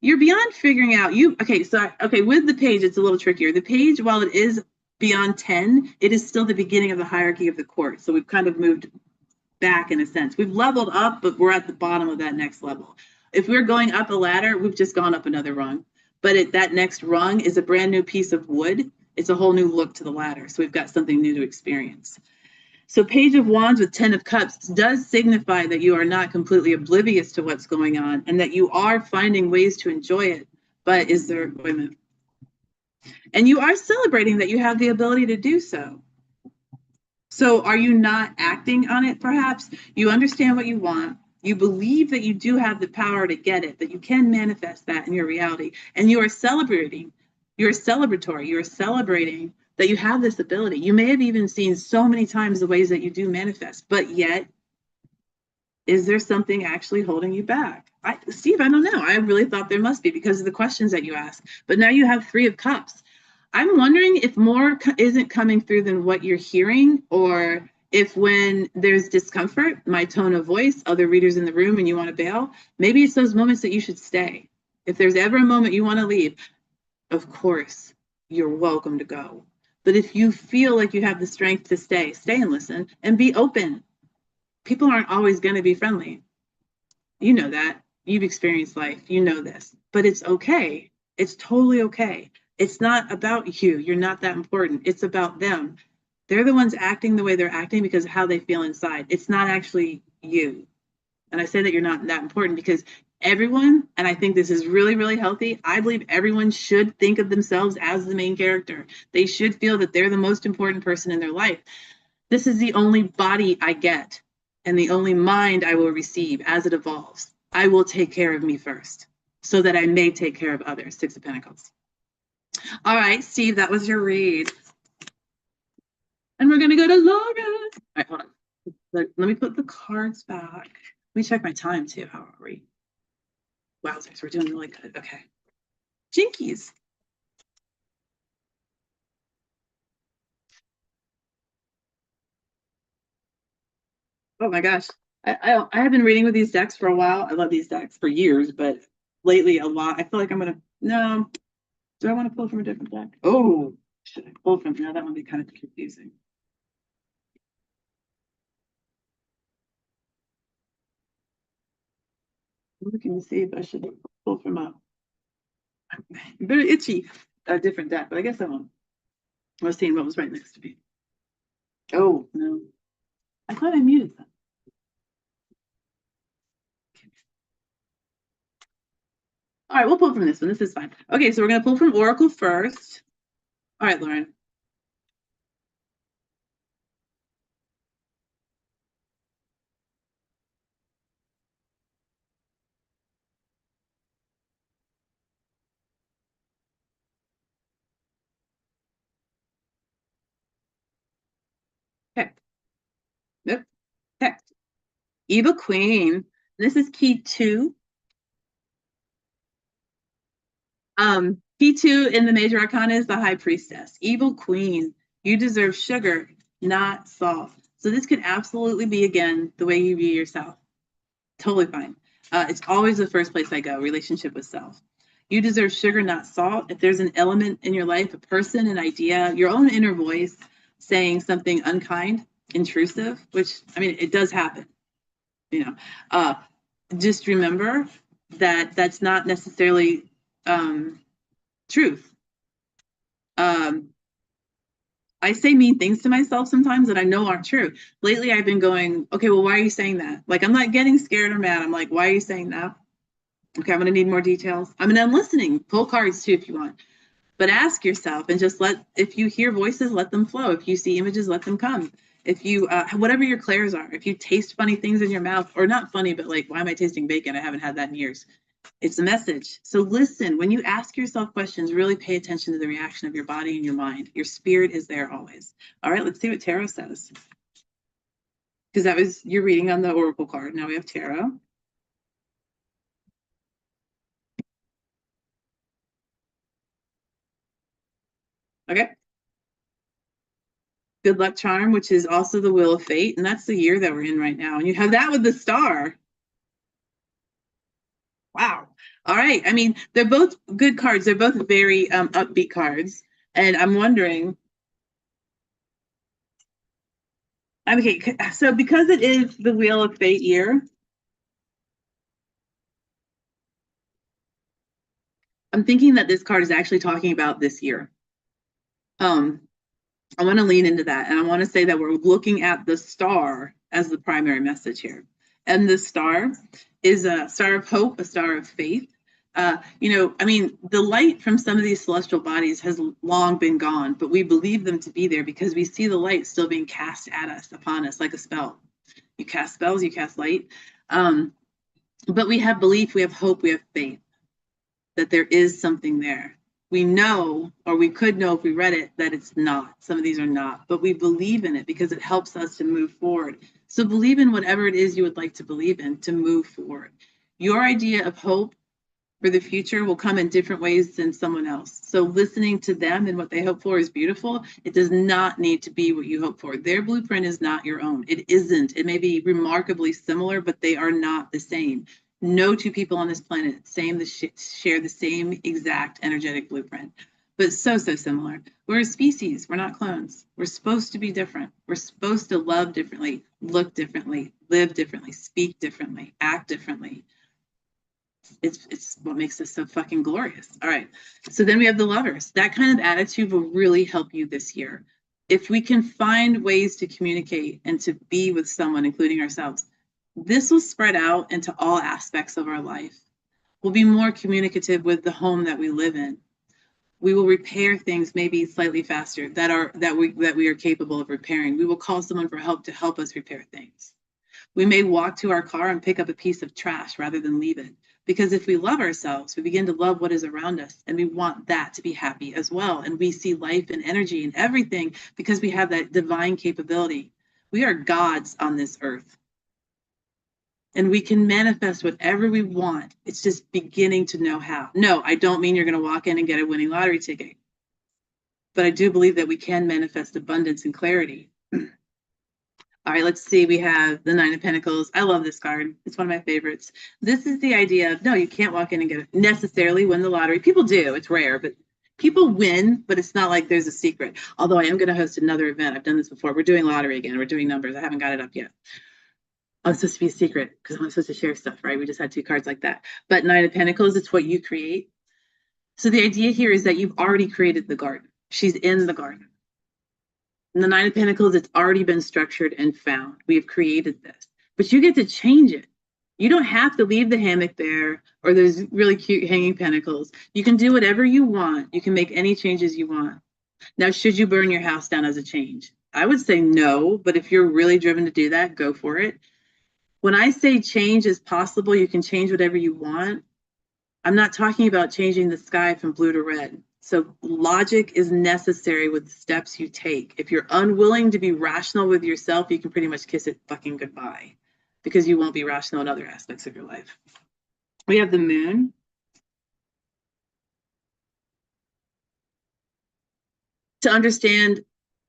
You're beyond figuring out. With the page, it's a little trickier. The page, while it is beyond 10, it is still the beginning of the hierarchy of the court. So we've kind of moved back in a sense. We've leveled up, but we're at the bottom of that next level. If we're going up a ladder, we've just gone up another rung. But that next rung is a brand new piece of wood. It's a whole new look to the ladder. So we've got something new to experience. So Page of Wands with 10 of Cups does signify that you are not completely oblivious to what's going on and that you are finding ways to enjoy it. But is there, wait a minute. And you are celebrating that you have the ability to do so. So are you not acting on it, perhaps? You understand what you want. You believe that you do have the power to get it, that you can manifest that in your reality. And you are celebrating. You're celebratory. You're celebrating that you have this ability. You may have even seen so many times the ways that you do manifest, but yet, is there something actually holding you back? Steve, I don't know. I really thought there must be because of the questions that you ask. But now you have 3 of Cups. I'm wondering if more isn't coming through than what you're hearing, or if when there's discomfort, my tone of voice, other readers in the room, and you want to bail, maybe it's those moments that you should stay. If there's ever a moment you want to leave, of course, you're welcome to go. But if you feel like you have the strength to stay, stay and listen and be open. People aren't always going to be friendly. You know that. You've experienced life. You know this. But it's okay. It's totally okay. It's not about you. You're not that important. It's about them. They're the ones acting the way they're acting because of how they feel inside. It's not actually you. And I say that you're not that important because everyone, and I think this is really, really healthy, I believe everyone should think of themselves as the main character. They should feel that they're the most important person in their life. This is the only body I get and the only mind I will receive as it evolves. I will take care of me first so that I may take care of others. 6 of Pentacles. All right, Steve, that was your read. And we're going to go to Laura. All right, hold on. Let me put the cards back. Let me check my time too. How are we? Wowzers, we're doing really good. Okay. Jinkies. Oh my gosh. I have been reading with these decks for a while. I love these decks for years, but lately a lot. I feel like I'm going to, no. Do I want to pull from a different deck? Oh, should I pull from, no, that would be kind of confusing. I'm looking to see if I should pull from a very itchy, a different deck, but I guess I won't. I was seeing what was right next to me. Oh, no. I thought I muted them. All right, we'll pull from this one. This is fine. Okay, so we're going to pull from Oracle first. All right, Lauren. Okay. Yep. Okay. Eva Queen. This is key 2. Key 2 in the major arcana is the High Priestess. Evil Queen. You deserve sugar, not salt. So this could absolutely be, again, the way you view yourself. Totally fine. It's always the first place I go, relationship with self. You deserve sugar, not salt. If there's an element in your life, a person, an idea, your own inner voice saying something unkind, intrusive, which, I mean, it does happen, you know, just remember that that's not necessarily truth. I say mean things to myself sometimes that I know aren't true. Lately, I've been going, okay, well, why are you saying that? Like, I'm not getting scared or mad. I'm like, why are you saying that? Okay, I'm going to need more details. I mean, I'm listening. Pull cards too if you want. But ask yourself and just if you hear voices, let them flow. If you see images, let them come. If you, whatever your clairs are, if you taste funny things in your mouth, or not funny, but like, why am I tasting bacon? I haven't had that in years. It's a message. So listen, when you ask yourself questions, really pay attention to the reaction of your body and your mind. Your spirit is there always. All right, let's see what tarot says. Because that was your reading on the oracle card. Now we have tarot. Okay. Good luck charm, which is also the wheel of fate. And that's the year that we're in right now. And you have that with the star. Wow. All right. I mean, they're both good cards. They're both very upbeat cards. And I'm wondering, okay, so because it is the wheel of fate year, I'm thinking that this card is actually talking about this year. I want to lean into that. And I want to say that we're looking at the star as the primary message here. And the star is a star of hope, a star of faith. I mean, the light from some of these celestial bodies has long been gone, but we believe them to be there because we see the light still being cast at us, upon us, like a spell. You cast spells, you cast light. But we have belief, we have hope, we have faith that there is something there. We know, or we could know if we read it, that it's not. Some of these are not, but we believe in it because it helps us to move forward. So believe in whatever it is you would like to believe in to move forward. Your idea of hope for the future will come in different ways than someone else. So listening to them and what they hope for is beautiful. It does not need to be what you hope for. Their blueprint is not your own. It isn't. It may be remarkably similar, but they are not the same. No two people on this planet share the same exact energetic blueprint, but so similar. We're a species. We're not clones. We're supposed to be different. We're supposed to love differently, look differently, live differently, speak differently, act differently. It's what makes us so fucking glorious. All right. So then we have the lovers. That kind of attitude will really help you this year. If we can find ways to communicate and to be with someone, including ourselves, this will spread out into all aspects of our life. We'll be more communicative with the home that we live in. We will repair things maybe slightly faster that we are capable of repairing. We will call someone for help to help us repair things. We may walk to our car and pick up a piece of trash rather than leave it. Because if we love ourselves, we begin to love what is around us, and we want that to be happy as well. And we see life and energy and everything because we have that divine capability. We are gods on this earth. And we can manifest whatever we want. It's just beginning to know how. No, I don't mean you're going to walk in and get a winning lottery ticket. But I do believe that we can manifest abundance and clarity. All right, let's see. We have the Nine of Pentacles. I love this card. It's one of my favorites. This is the idea of, no, you can't walk in and get necessarily win the lottery. People do. It's rare, but people win, but it's not like there's a secret. Although I am going to host another event. I've done this before. We're doing lottery again. We're doing numbers. I haven't got it up yet. Oh, it's supposed to be a secret because I'm not supposed to share stuff, right? We just had 2 cards like that. But Nine of Pentacles, it's what you create. So the idea here is that you've already created the garden. She's in the garden. In the Nine of Pentacles, it's already been structured and found. We have created this, but you get to change it. You don't have to leave the hammock there or those really cute hanging pentacles. You can do whatever you want. You can make any changes you want. Now, should you burn your house down as a change? I would say no, but if you're really driven to do that, go for it. When I say change is possible, you can change whatever you want. I'm not talking about changing the sky from blue to red. So logic is necessary with the steps you take. If you're unwilling to be rational with yourself, you can pretty much kiss it fucking goodbye because you won't be rational in other aspects of your life. We have the moon. To understand,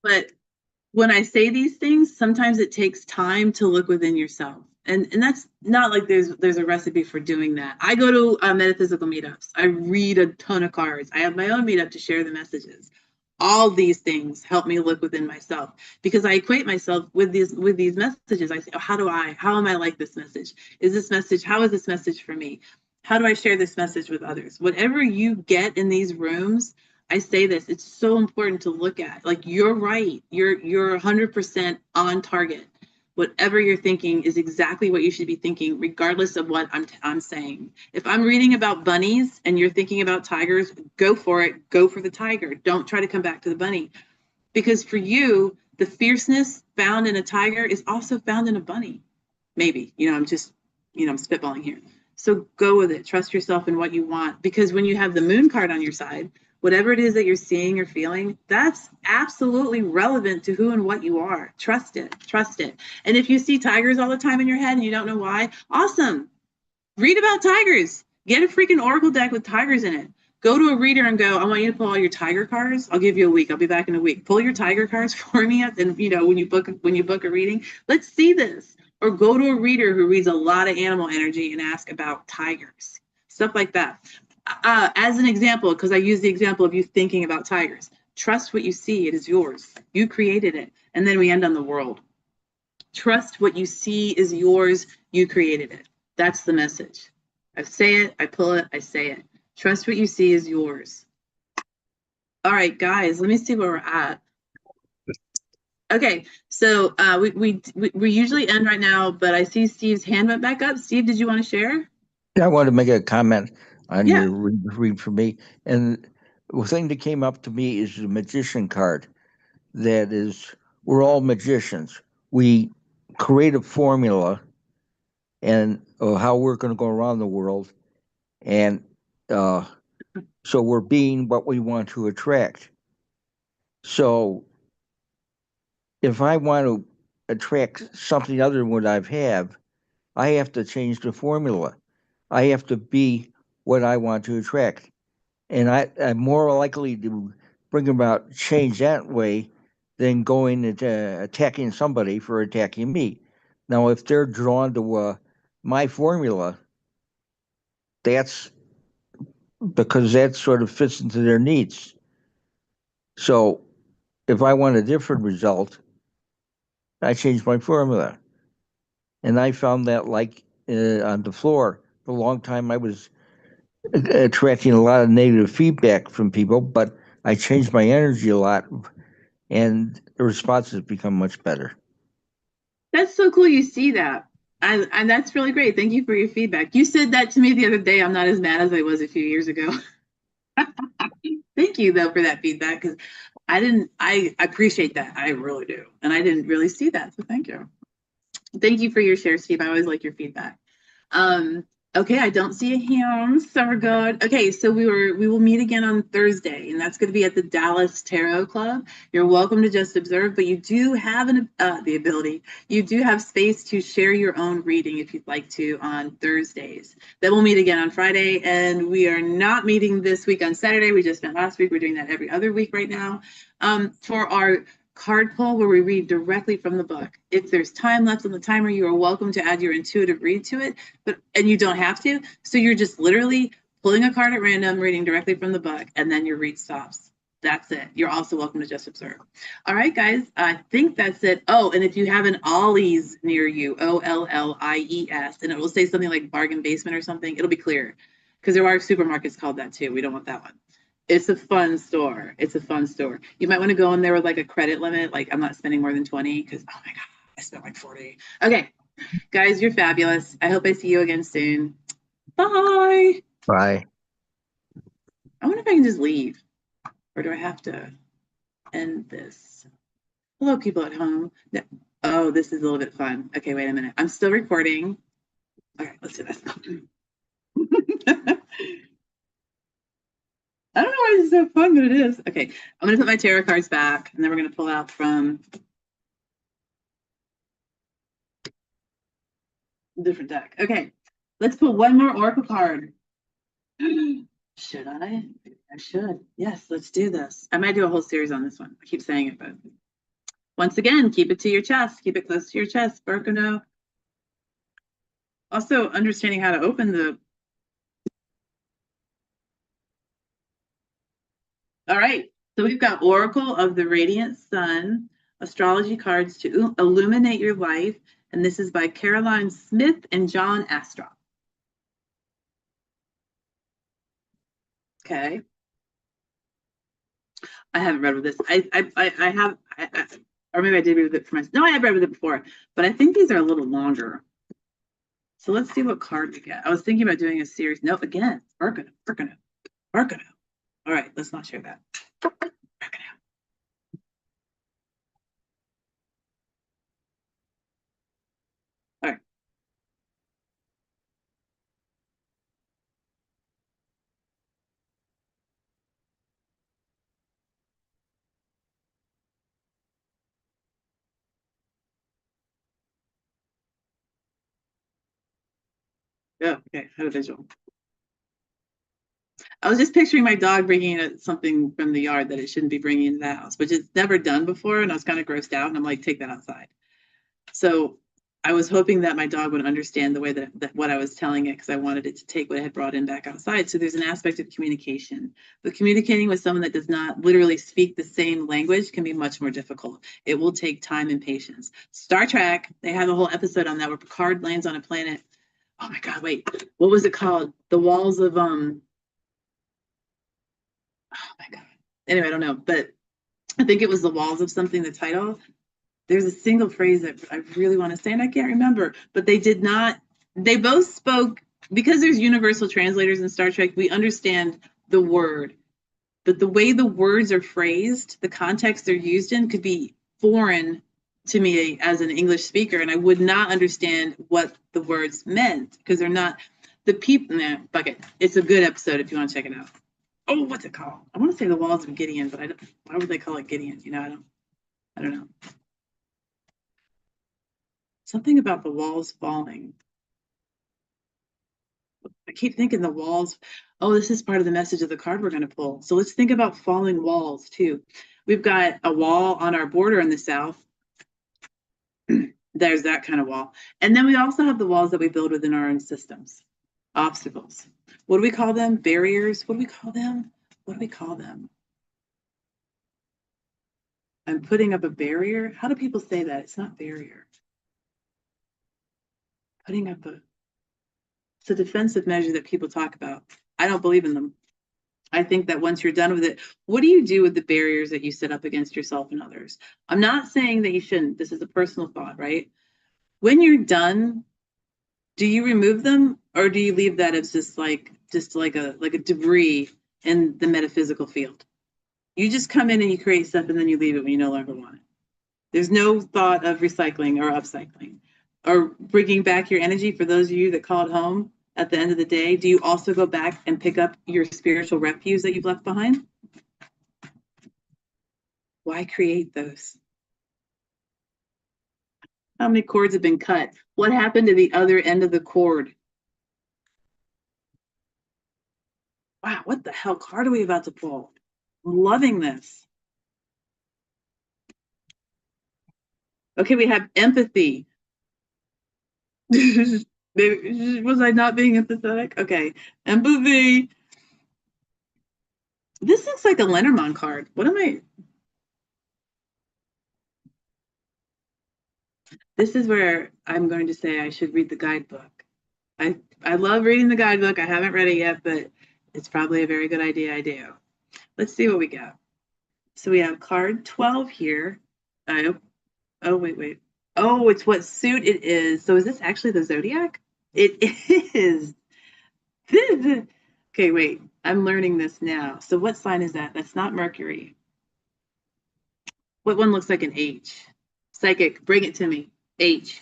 but when I say these things, sometimes it takes time to look within yourself. And that's not like there's a recipe for doing that. I go to metaphysical meetups. I read a ton of cards. I have my own meetup to share the messages. All these things help me look within myself because I equate myself with these messages. I say, oh, how am I like this message? How is this message for me? How do I share this message with others? Whatever you get in these rooms, I say this, it's so important to look at. Like, you're right. You're 100% on target. Whatever you're thinking is exactly what you should be thinking, regardless of what I'm saying. If I'm reading about bunnies and you're thinking about tigers, go for it. Go for the tiger. Don't try to come back to the bunny. Because for you, the fierceness found in a tiger is also found in a bunny. Maybe, I'm spitballing here. So go with it. Trust yourself in what you want. Because when you have the moon card on your side, whatever it is that you're seeing or feeling, that's absolutely relevant to who and what you are. Trust it. And if you see tigers all the time in your head and you don't know why, awesome. Read about tigers. Get a freaking oracle deck with tigers in it. Go to a reader and go, I want you to pull all your tiger cards. I'll give you a week. I'll be back in a week. Pull your tiger cards for me. And when you book a reading, let's see this. Or go to a reader who reads a lot of animal energy and ask about tigers. Stuff like that. As an example, because I use the example of you thinking about tigers, trust what you see. It is yours. You created it. And then we end on the world. Trust what you see is yours. You created it. That's the message. I say it, I pull it, I say it. Trust what you see is yours. All right, guys, let me see where we're at. Okay, so we usually end right now, but I see Steve's hand went back up. Steve, did you want to share? I want to make a comment on Yeah. your read for me. And the thing that came up to me is the magician card. That is, we're all magicians. We create a formula and how we're going to go around the world. And uh, so we're being what we want to attract. So if I want to attract something other than what I have to change the formula. I have to be what I want to attract. And I'm more likely to bring about change that way than going and attacking somebody for attacking me. Now, if they're drawn to my formula, that's because that sort of fits into their needs. So if I want a different result, I change my formula. And I found that like on the floor for a long time, I was attracting a lot of negative feedback from people, but I changed my energy a lot and the responses become much better. That's so cool you see that. And that's really great. Thank you for your feedback. You said that to me the other day. I'm not as mad as I was a few years ago. Thank you though for that feedback because I appreciate that. I really do. And I didn't really see that. So thank you. Thank you for your share, Steve. I always like your feedback. Um, okay, I don't see a hand, so we're good. Okay, so we will meet again on Thursday, and that's going to be at the Dallas Tarot Club. You're welcome to just observe, but you do have the ability. You do have space to share your own reading if you'd like to on Thursdays. Then we'll meet again on Friday, and we are not meeting this week on Saturday. We just met last week. We're doing that every other week right now. For our card pull where we read directly from the book. If there's time left on the timer, you are welcome to add your intuitive read to it, and you don't have to. So you're just literally pulling a card at random, reading directly from the book, and then your read stops. That's it. You're also welcome to just observe. All right, guys, I think that's it. Oh, and if you have an Ollie's near you, Ollies, and it will say something like bargain basement or something, it'll be clear because there are supermarkets called that too. We don't want that one. It's a fun store. It's a fun store. You might want to go in there with like a credit limit. Like I'm not spending more than 20 because oh my God, I spent like 40. Okay, guys, you're fabulous. I hope I see you again soon. Bye. Bye. I wonder if I can just leave or do I have to end this? Hello, people at home. Oh, this is a little bit fun. Okay, wait a minute. I'm still recording. Okay, let's do this. I don't know why this is so fun, but it is. Okay, I'm going to put my tarot cards back and then we're going to pull out from a different deck. Okay, let's put one more Oracle card. Should I? I should. Yes, let's do this. I might do a whole series on this one. I keep saying it, but once again, keep it to your chest. Keep it close to your chest. Birkenau. Also, understanding how to open the. All right. So we've got Oracle of the Radiant Sun, astrology cards to illuminate your life. And this is by Caroline Smith and John Astroff. Okay. I haven't read with this. I have, or maybe I did read with it for myself. No, I have read with it before, but I think these are a little longer. So let's see what card we get. I was thinking about doing a series. Nope, again, Birkenau. All right, let's not share that. Birkenau. All right. Yeah, okay, I had a visual. I was just picturing my dog bringing something from the yard that it shouldn't be bringing into the house, which it's never done before. And I was kind of grossed out. And I'm like, take that outside. So I was hoping that my dog would understand the way that what I was telling it because I wanted it to take what it had brought in back outside. So there's an aspect of communication. But communicating with someone that does not literally speak the same language can be much more difficult. It will take time and patience. Star Trek, they have a whole episode on that where Picard lands on a planet. Oh my God, wait, what was it called? The walls of oh my God. Anyway, I don't know, but I think it was the walls of something, the title. There's a single phrase that I really want to say, and I can't remember, but they did not, they both spoke, because there's universal translators in Star Trek, we understand the word, but the way the words are phrased, the context they're used in could be foreign to me as an English speaker, and I would not understand what the words meant because they're not the people. Nah, fuck it. It's a good episode if you want to check it out. Oh, what's it called? I want to say The Walls of Gideon, but I don't. Why would they call it Gideon? You know, I don't know. Something about the walls falling. I keep thinking the walls. Oh, this is part of the message of the card we're going to pull. So let's think about falling walls too. We've got a wall on our border in the south. There's that kind of wall. And then we also have the walls that we build within our own systems. Obstacles. What do we call them? Barriers. What do we call them? What do we call them? I'm putting up a barrier. How do people say that? It's not barrier. Putting up a, it's a defensive measure that people talk about. I don't believe in them. I think that once you're done with it, what do you do with the barriers that you set up against yourself and others? I'm not saying that you shouldn't. This is a personal thought, right? When you're done, do you remove them or do you leave that as just like a debris in the metaphysical field? You just come in and you create stuff and then you leave it when you no longer want it. There's no thought of recycling or upcycling or bringing back your energy. For those of you that call it home at the end of the day, do you also go back and pick up your spiritual refuse that you've left behind? Why create those? How many cords have been cut? What happened to the other end of the cord? Wow, what the hell card are we about to pull? I'm loving this. Okay, we have empathy. Was I not being empathetic? Okay, empathy. This looks like a Lenormand card. What am I? This is where I'm going to say I should read the guidebook. I love reading the guidebook. I haven't read it yet, but it's probably a very good idea I do. Let's see what we got. So we have card 12 here. Oh, wait. Oh, it's what suit it is. So is this actually the zodiac? It is. Okay, wait. I'm learning this now. So what sign is that? That's not Mercury. What one looks like an H? Psychic, bring it to me. H.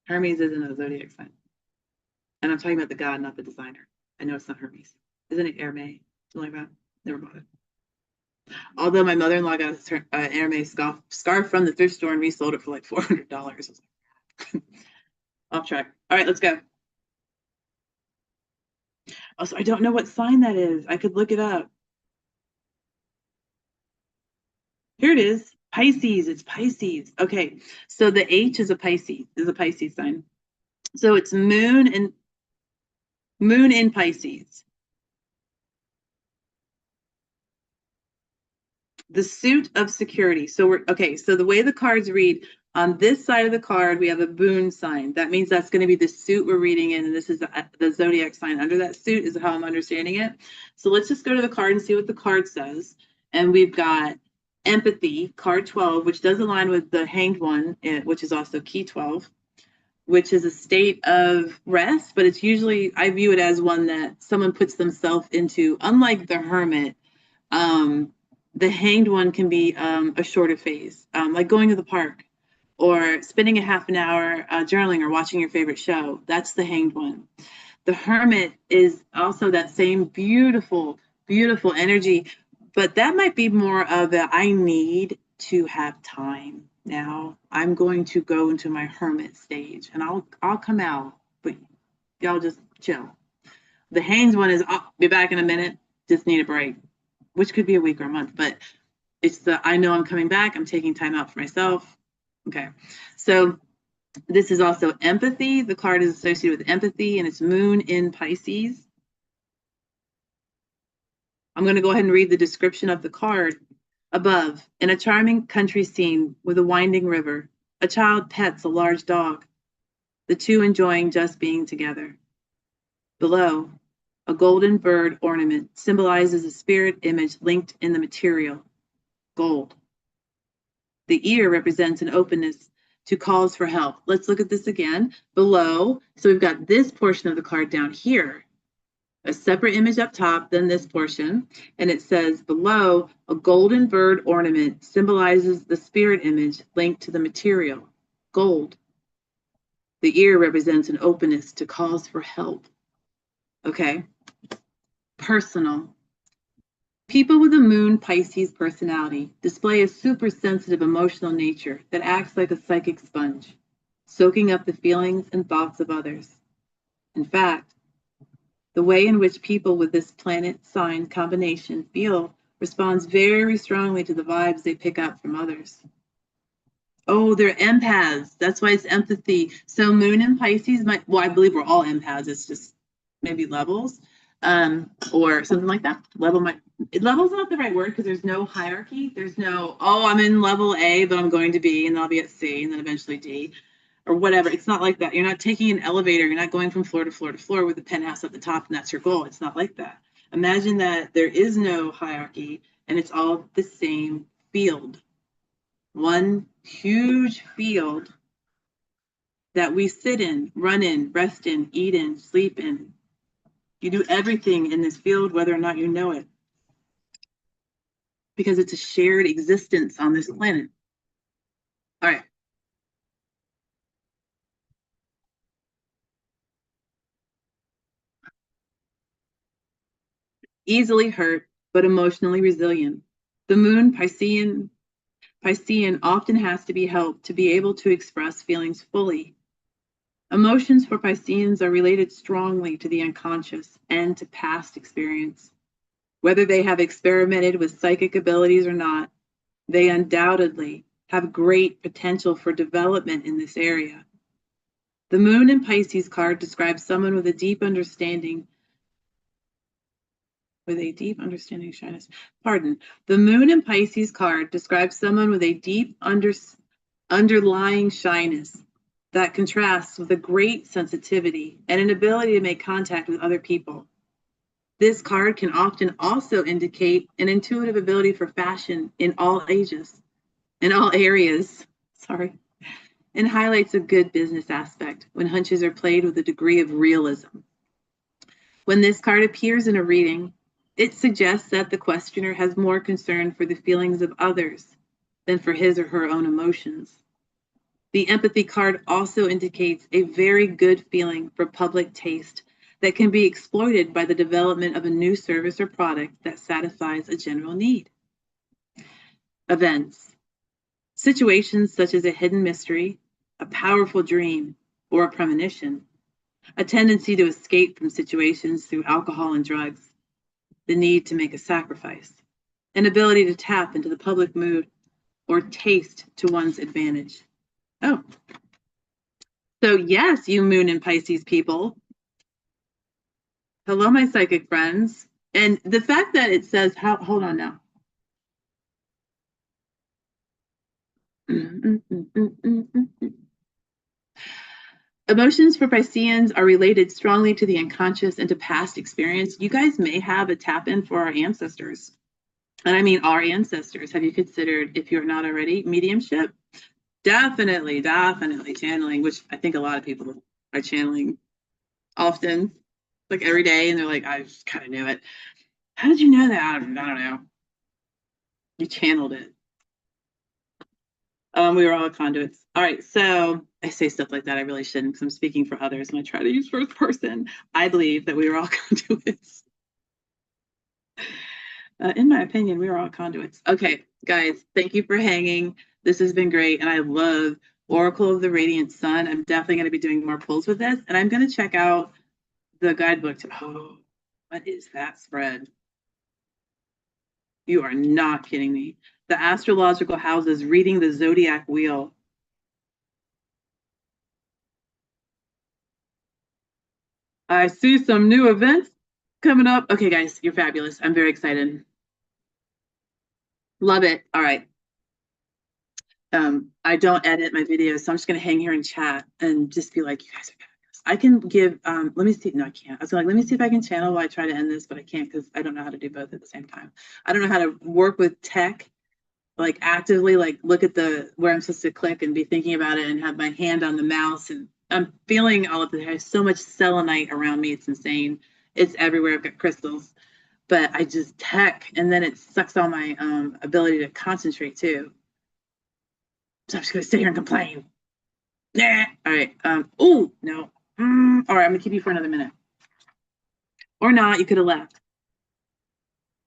Hermes isn't a zodiac sign. And I'm talking about the god, not the designer. I know it's not Hermes. Isn't it Hermes? Something like that. Never bought it. Although my mother-in-law got an Hermes scarf from the thrift store and resold it for like $400. Off track. All right, let's go. Also, I don't know what sign that is. I could look it up. Here it is. Pisces. It's Pisces. Okay, so the H is a Pisces sign. So it's moon in Pisces. The suit of security. So we're okay. So the way the cards read, on this side of the card, we have a boon sign. That means that's going to be the suit we're reading in, and this is the zodiac sign under that suit is how I'm understanding it. So let's just go to the card and see what the card says. And we've got empathy, card 12, which does align with the hanged one, which is also key 12, which is a state of rest, but it's usually, I view it as one that someone puts themselves into, unlike the hermit. The hanged one can be a shorter phase, like going to the park or spending a half an hour journaling or watching your favorite show. That's the hanged one. The hermit is also that same beautiful, beautiful energy, but that might be more of a I need to have time now. I'm going to go into my hermit stage and I'll come out, but y'all just chill. The hanged one is I'll be back in a minute, just need a break, which could be a week or a month, but it's the I know I'm coming back, I'm taking time out for myself. Okay, so this is also empathy. The card is associated with empathy and it's moon in Pisces. I'm going to go ahead and read the description of the card. Above, in a charming country scene with a winding river, a child pets a large dog, the two enjoying just being together. Below, a golden bird ornament symbolizes a spirit image linked in the material, gold. The ear represents an openness to calls for help. Let's look at this again. Below, so we've got this portion of the card down here, a separate image up top, then this portion, and it says below, a golden bird ornament symbolizes the spirit image linked to the material, gold. The ear represents an openness to calls for help. Okay. Personal. People with a moon Pisces personality display a super sensitive emotional nature that acts like a psychic sponge, soaking up the feelings and thoughts of others. In fact, the way in which people with this planet sign combination feel responds very strongly to the vibes they pick up from others. Oh, they're empaths. That's why it's empathy. So moon and Pisces well, I believe we're all empaths. It's just maybe levels, or something like that. Level's not the right word because there's no hierarchy. There's no, oh, I'm in level A, but I'm going to B, and then I'll be at C, and then eventually D, or whatever. It's not like that. You're not taking an elevator. You're not going from floor to floor to floor with the penthouse at the top, and that's your goal. It's not like that. Imagine that there is no hierarchy, and it's all the same field. One huge field that we sit in, run in, rest in, eat in, sleep in. You do everything in this field, whether or not you know it, because it's a shared existence on this planet. All right. Easily hurt, but emotionally resilient. The moon Piscean often has to be helped to be able to express feelings fully. Emotions for Pisceans are related strongly to the unconscious and to past experience. Whether they have experimented with psychic abilities or not, they undoubtedly have great potential for development in this area. The Moon in Pisces card describes someone with a deep understanding shyness. Pardon. The Moon in Pisces card describes someone with a deep underlying shyness that contrasts with a great sensitivity and an ability to make contact with other people. This card can often also indicate an intuitive ability for fashion in all ages, in all areas, and highlights a good business aspect when hunches are played with a degree of realism. When this card appears in a reading, it suggests that the questioner has more concern for the feelings of others than for his or her own emotions. The empathy card also indicates a very good feeling for public taste that can be exploited by the development of a new service or product that satisfies a general need. Events. Situations such as a hidden mystery, a powerful dream, or a premonition. A tendency to escape from situations through alcohol and drugs. The need to make a sacrifice. An ability to tap into the public mood or taste to one's advantage. Oh. So yes, you Moon and Pisces people. Hello, my psychic friends. And the fact that it says, hold on now. Emotions for Pisceans are related strongly to the unconscious and to past experience. You guys may have a tap in for our ancestors. And I mean our ancestors. Have you considered, if you're not already, mediumship? Definitely channeling, which I think a lot of people are channeling often, like every day. And they're like, I just kind of knew it. How did you know that? I don't know. You channeled it. We were all conduits. All right, so I say stuff like that. I really shouldn't because I'm speaking for others and I try to use first person. I believe that we were all conduits. In my opinion, we were all conduits. Okay, guys, thank you for hanging. This has been great. And I love Oracle of the Radiant Sun. I'm definitely going to be doing more pulls with this. And I'm going to check out the guidebook. Oh, what is that spread? You are not kidding me. The astrological houses reading the zodiac wheel. I see some new events coming up. Okay, guys, you're fabulous. I'm very excited. Love it. All right. I don't edit my videos, so I'm just gonna hang here and chat and just be like, you guys are fabulous. I can give, let me see. No, I can't. I was like, let me see if I can channel while I try to end this, but I can't because I don't know how to do both at the same time. I don't know how to work with tech like actively like look at the where I'm supposed to click and be thinking about it and have my hand on the mouse, and I'm feeling all of it. There's so much selenite around me. It's insane. It's everywhere. I've got crystals, but I just tech, and then it sucks all my ability to concentrate too. So I'm just gonna sit here and complain. Nah. All right. Oh no. All right. I'm gonna keep you for another minute, or not. You could have left.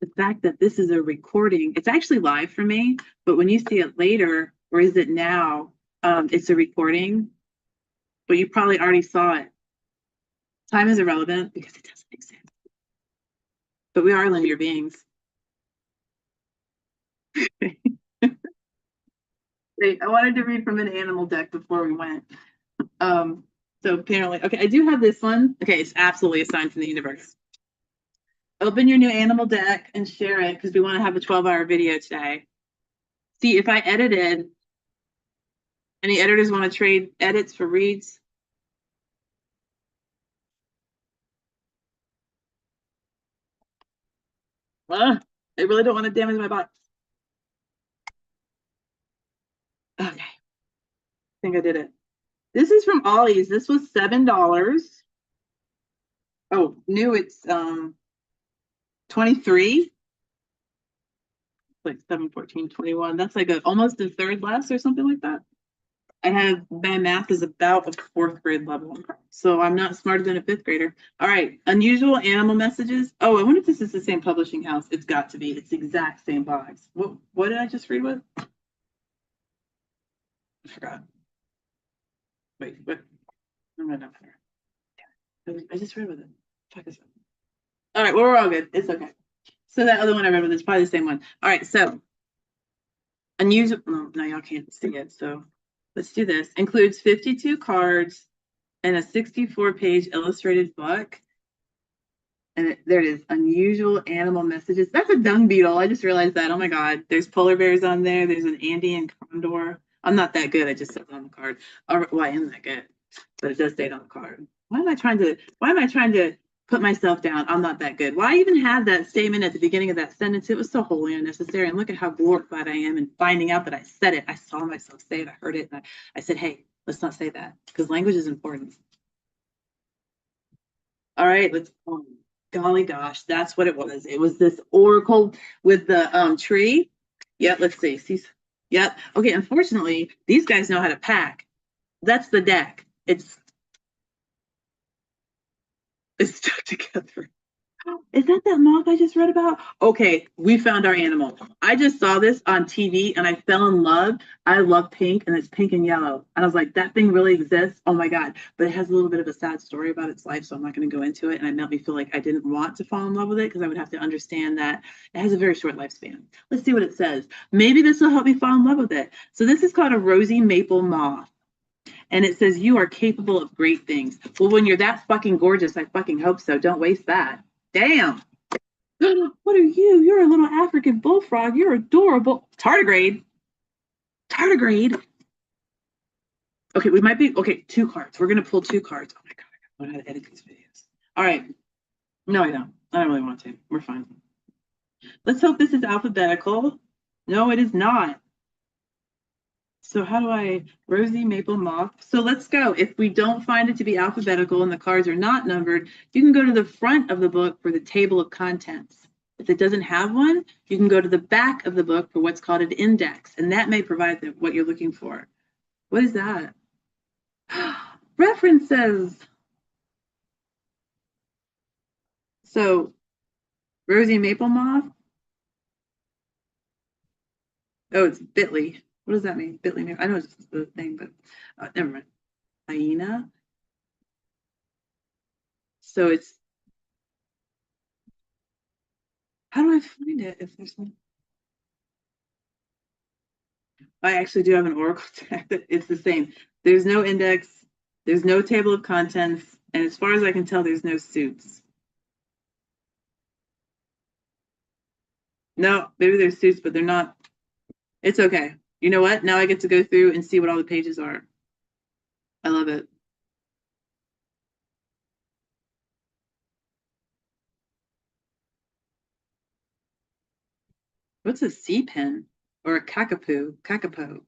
The fact that this is a recording, it's actually live for me, but when you see it later, or is it now, it's a recording, but you probably already saw it. Time is irrelevant because it doesn't make sense. But we are linear beings. Wait, I wanted to read from an animal deck before we went. So apparently, okay, I do have this one. Okay, it's absolutely a sign from the universe. Open your new animal deck and share it because we want to have a 12-hour video today. See, if I edited, any editors want to trade edits for reads? I really don't want to damage my box. Okay, I think I did it. This is from Ollie's. This was $7. Oh, new it's 23. Like 7, 14, 21. That's like almost a third less or something like that. I have my math is about a fourth grade level, so I'm not smarter than a fifth grader. All right, unusual animal messages. Oh, I wonder if this is the same publishing house. It's got to be. It's the exact same box. What did I just read with? I forgot. Wait, what? No, no, no. I just read with it. Fuck this up. All right, well, we're all good. It's okay. So that other one I read with is probably the same one. All right, so unusual. No, y'all can't see it. So let's do this. Includes 52 cards and a 64-page illustrated book. And there it is, unusual animal messages. That's a dung beetle. I just realized that. Oh my God. There's polar bears on there. There's an Andean condor. I'm not that good. I just said it on the card. Well, I am that good, but it does state on the card. Why am I trying to put myself down? I'm not that good. Why even have that statement at the beginning of that sentence? It was so wholly unnecessary. And look at how glorified I am in finding out that I said it. I saw myself say it. I heard it. And I said, hey, let's not say that because language is important. All right, let's golly gosh, that's what it was. It was this oracle with the tree. Yeah, let's see. Yep. Okay, unfortunately, these guys know how to pack. That's the deck. It's stuck together. Is that moth I just read about? Okay, we found our animal. I just saw this on TV and I fell in love. I love pink and it's pink and yellow. And I was like, that thing really exists. Oh my God. But it has a little bit of a sad story about its life. So I'm not going to go into it. And it made me feel like I didn't want to fall in love with it because I would have to understand that it has a very short lifespan. Let's see what it says. Maybe this will help me fall in love with it. So this is called a rosy maple moth. And it says, you are capable of great things. Well, when you're that fucking gorgeous, I fucking hope so. Don't waste that. Damn. What are you? You're a little African bullfrog. You're adorable. Tardigrade. Tardigrade. Okay, we might be. Okay, 2 cards. We're going to pull 2 cards. Oh my God, I don't know how to edit these videos. All right. No, I don't. I don't really want to. We're fine. Let's hope this is alphabetical. No, it is not. So how do I, rosy maple moth? So let's go. If we don't find it to be alphabetical and the cards are not numbered, you can go to the front of the book for the table of contents. If it doesn't have one, you can go to the back of the book for what's called an index, and that may provide what you're looking for. What is that? References. So rosy maple moth. Oh, it's Bitly. What does that mean? Bitly. I know it's the thing, but never mind. Hyena. So it's, how do I find it if there's no? I actually do have an Oracle deck. It's the same. There's no index. There's no table of contents. And as far as I can tell, there's no suits. No, maybe there's suits, but they're not. It's okay. You know what? Now I get to go through and see what all the pages are. I love it. What's a C pen? or a kakapo, capybara.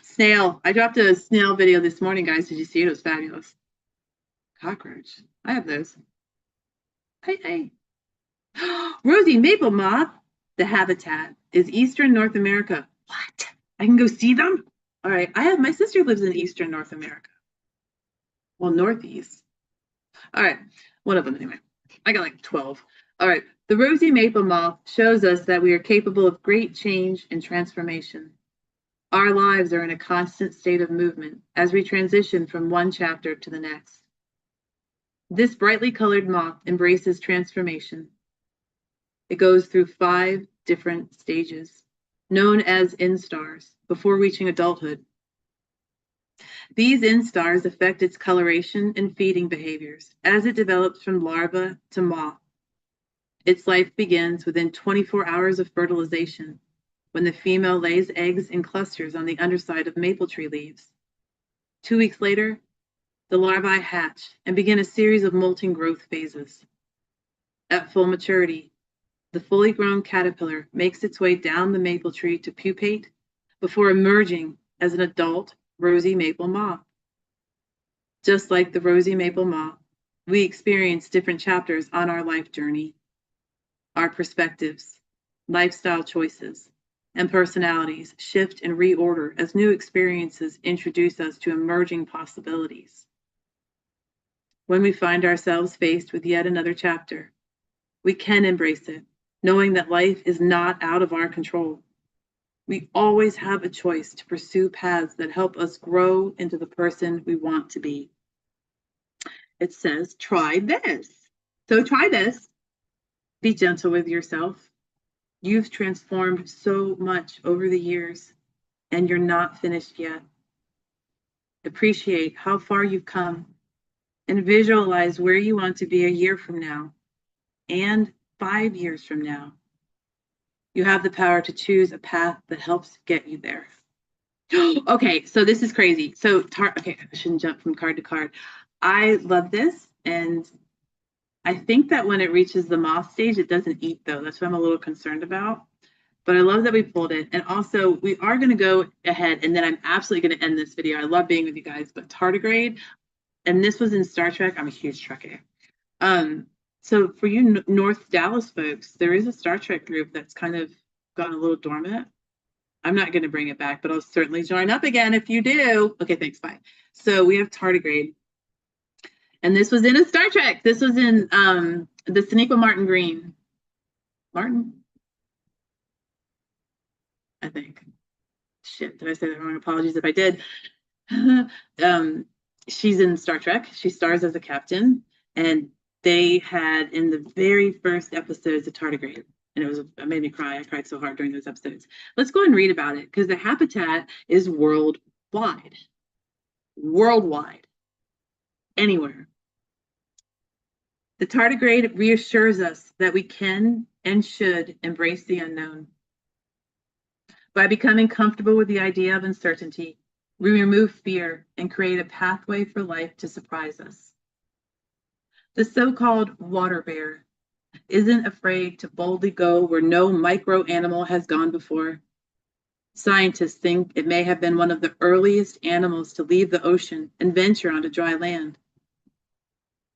Snail. I dropped a snail video this morning, guys. Did you see it? It was fabulous. Cockroach. I have those. Hey. Rosy maple moth. The habitat is Eastern North America. What? I can go see them? All right. My sister lives in Eastern North America. Well, Northeast. All right. One of them anyway. I got like 12. All right. The rosy maple moth shows us that we are capable of great change and transformation. Our lives are in a constant state of movement as we transition from one chapter to the next. This brightly colored moth embraces transformation. It goes through 5 different stages, known as instars, before reaching adulthood. These instars affect its coloration and feeding behaviors as it develops from larva to moth. Its life begins within 24 hours of fertilization, when the female lays eggs in clusters on the underside of maple tree leaves. 2 weeks later, the larvae hatch and begin a series of molting growth phases. At full maturity, the fully grown caterpillar makes its way down the maple tree to pupate before emerging as an adult rosy maple moth. Just like the rosy maple moth, we experience different chapters on our life journey. Our perspectives, lifestyle choices, and personalities shift and reorder as new experiences introduce us to emerging possibilities. When we find ourselves faced with yet another chapter, we can embrace it, knowing that life is not out of our control. We always have a choice to pursue paths that help us grow into the person we want to be. It says, try this. So try this. Be gentle with yourself. You've transformed so much over the years, and you're not finished yet. Appreciate how far you've come and visualize where you want to be a year from now and 5 years from now. You have the power to choose a path that helps get you there. Okay, so this is crazy. So, okay, I shouldn't jump from card to card. I love this, and I think that when it reaches the moth stage, it doesn't eat, though. That's what I'm a little concerned about. But I love that we pulled it. And also, we are going to go ahead, and then I'm absolutely going to end this video. I love being with you guys, but tardigrade, and this was in Star Trek. I'm a huge Trekkie. So for you North Dallas folks, there is a Star Trek group that's kind of gotten a little dormant. I'm not going to bring it back, but I'll certainly join up again if you do. Okay, thanks, bye. So we have tardigrade. And this was in a Star Trek. This was in the Sonequa Martin Green. Martin? I think. Shit, did I say that wrong? Apologies if I did. She's in Star Trek. She stars as a captain. And they had in the very first episodes a tardigrade. And it made me cry. I cried so hard during those episodes. Let's go ahead and read about it because the habitat is worldwide. Worldwide. Anywhere. The tardigrade reassures us that we can and should embrace the unknown. By becoming comfortable with the idea of uncertainty, we remove fear and create a pathway for life to surprise us. The so-called water bear isn't afraid to boldly go where no micro animal has gone before. Scientists think it may have been one of the earliest animals to leave the ocean and venture onto dry land.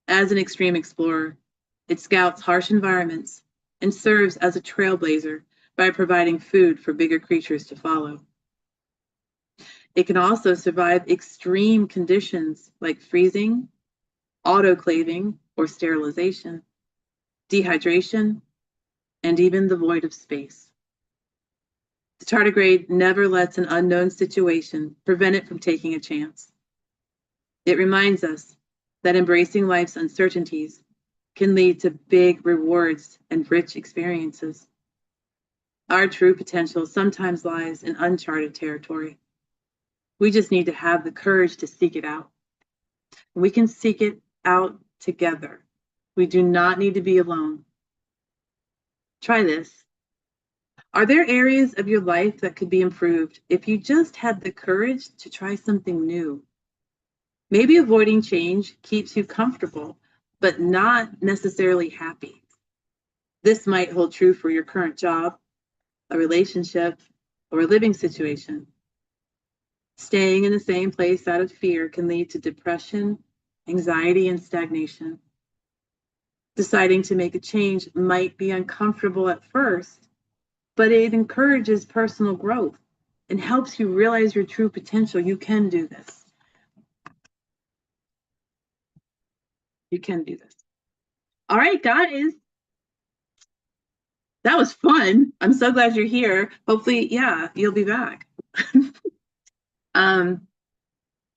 As an extreme explorer, it scouts harsh environments and serves as a trailblazer by providing food for bigger creatures to follow. It can also survive extreme conditions like freezing, autoclaving or sterilization, dehydration, and even the void of space. The tardigrade never lets an unknown situation prevent it from taking a chance. It reminds us that embracing life's uncertainties can lead to big rewards and rich experiences. Our true potential sometimes lies in uncharted territory. We just need to have the courage to seek it out. We can seek it out together. We do not need to be alone. Try this. Are there areas of your life that could be improved if you just had the courage to try something new? Maybe avoiding change keeps you comfortable, but not necessarily happy. This might hold true for your current job, a relationship, or a living situation. Staying in the same place out of fear can lead to depression, anxiety, and stagnation. Deciding to make a change might be uncomfortable at first, but it encourages personal growth and helps you realize your true potential. You can do this. You can do this. All right, guys. That was fun. I'm so glad you're here. Hopefully, yeah, you'll be back. I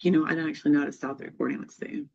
don't actually know how to stop the recording. Let's see.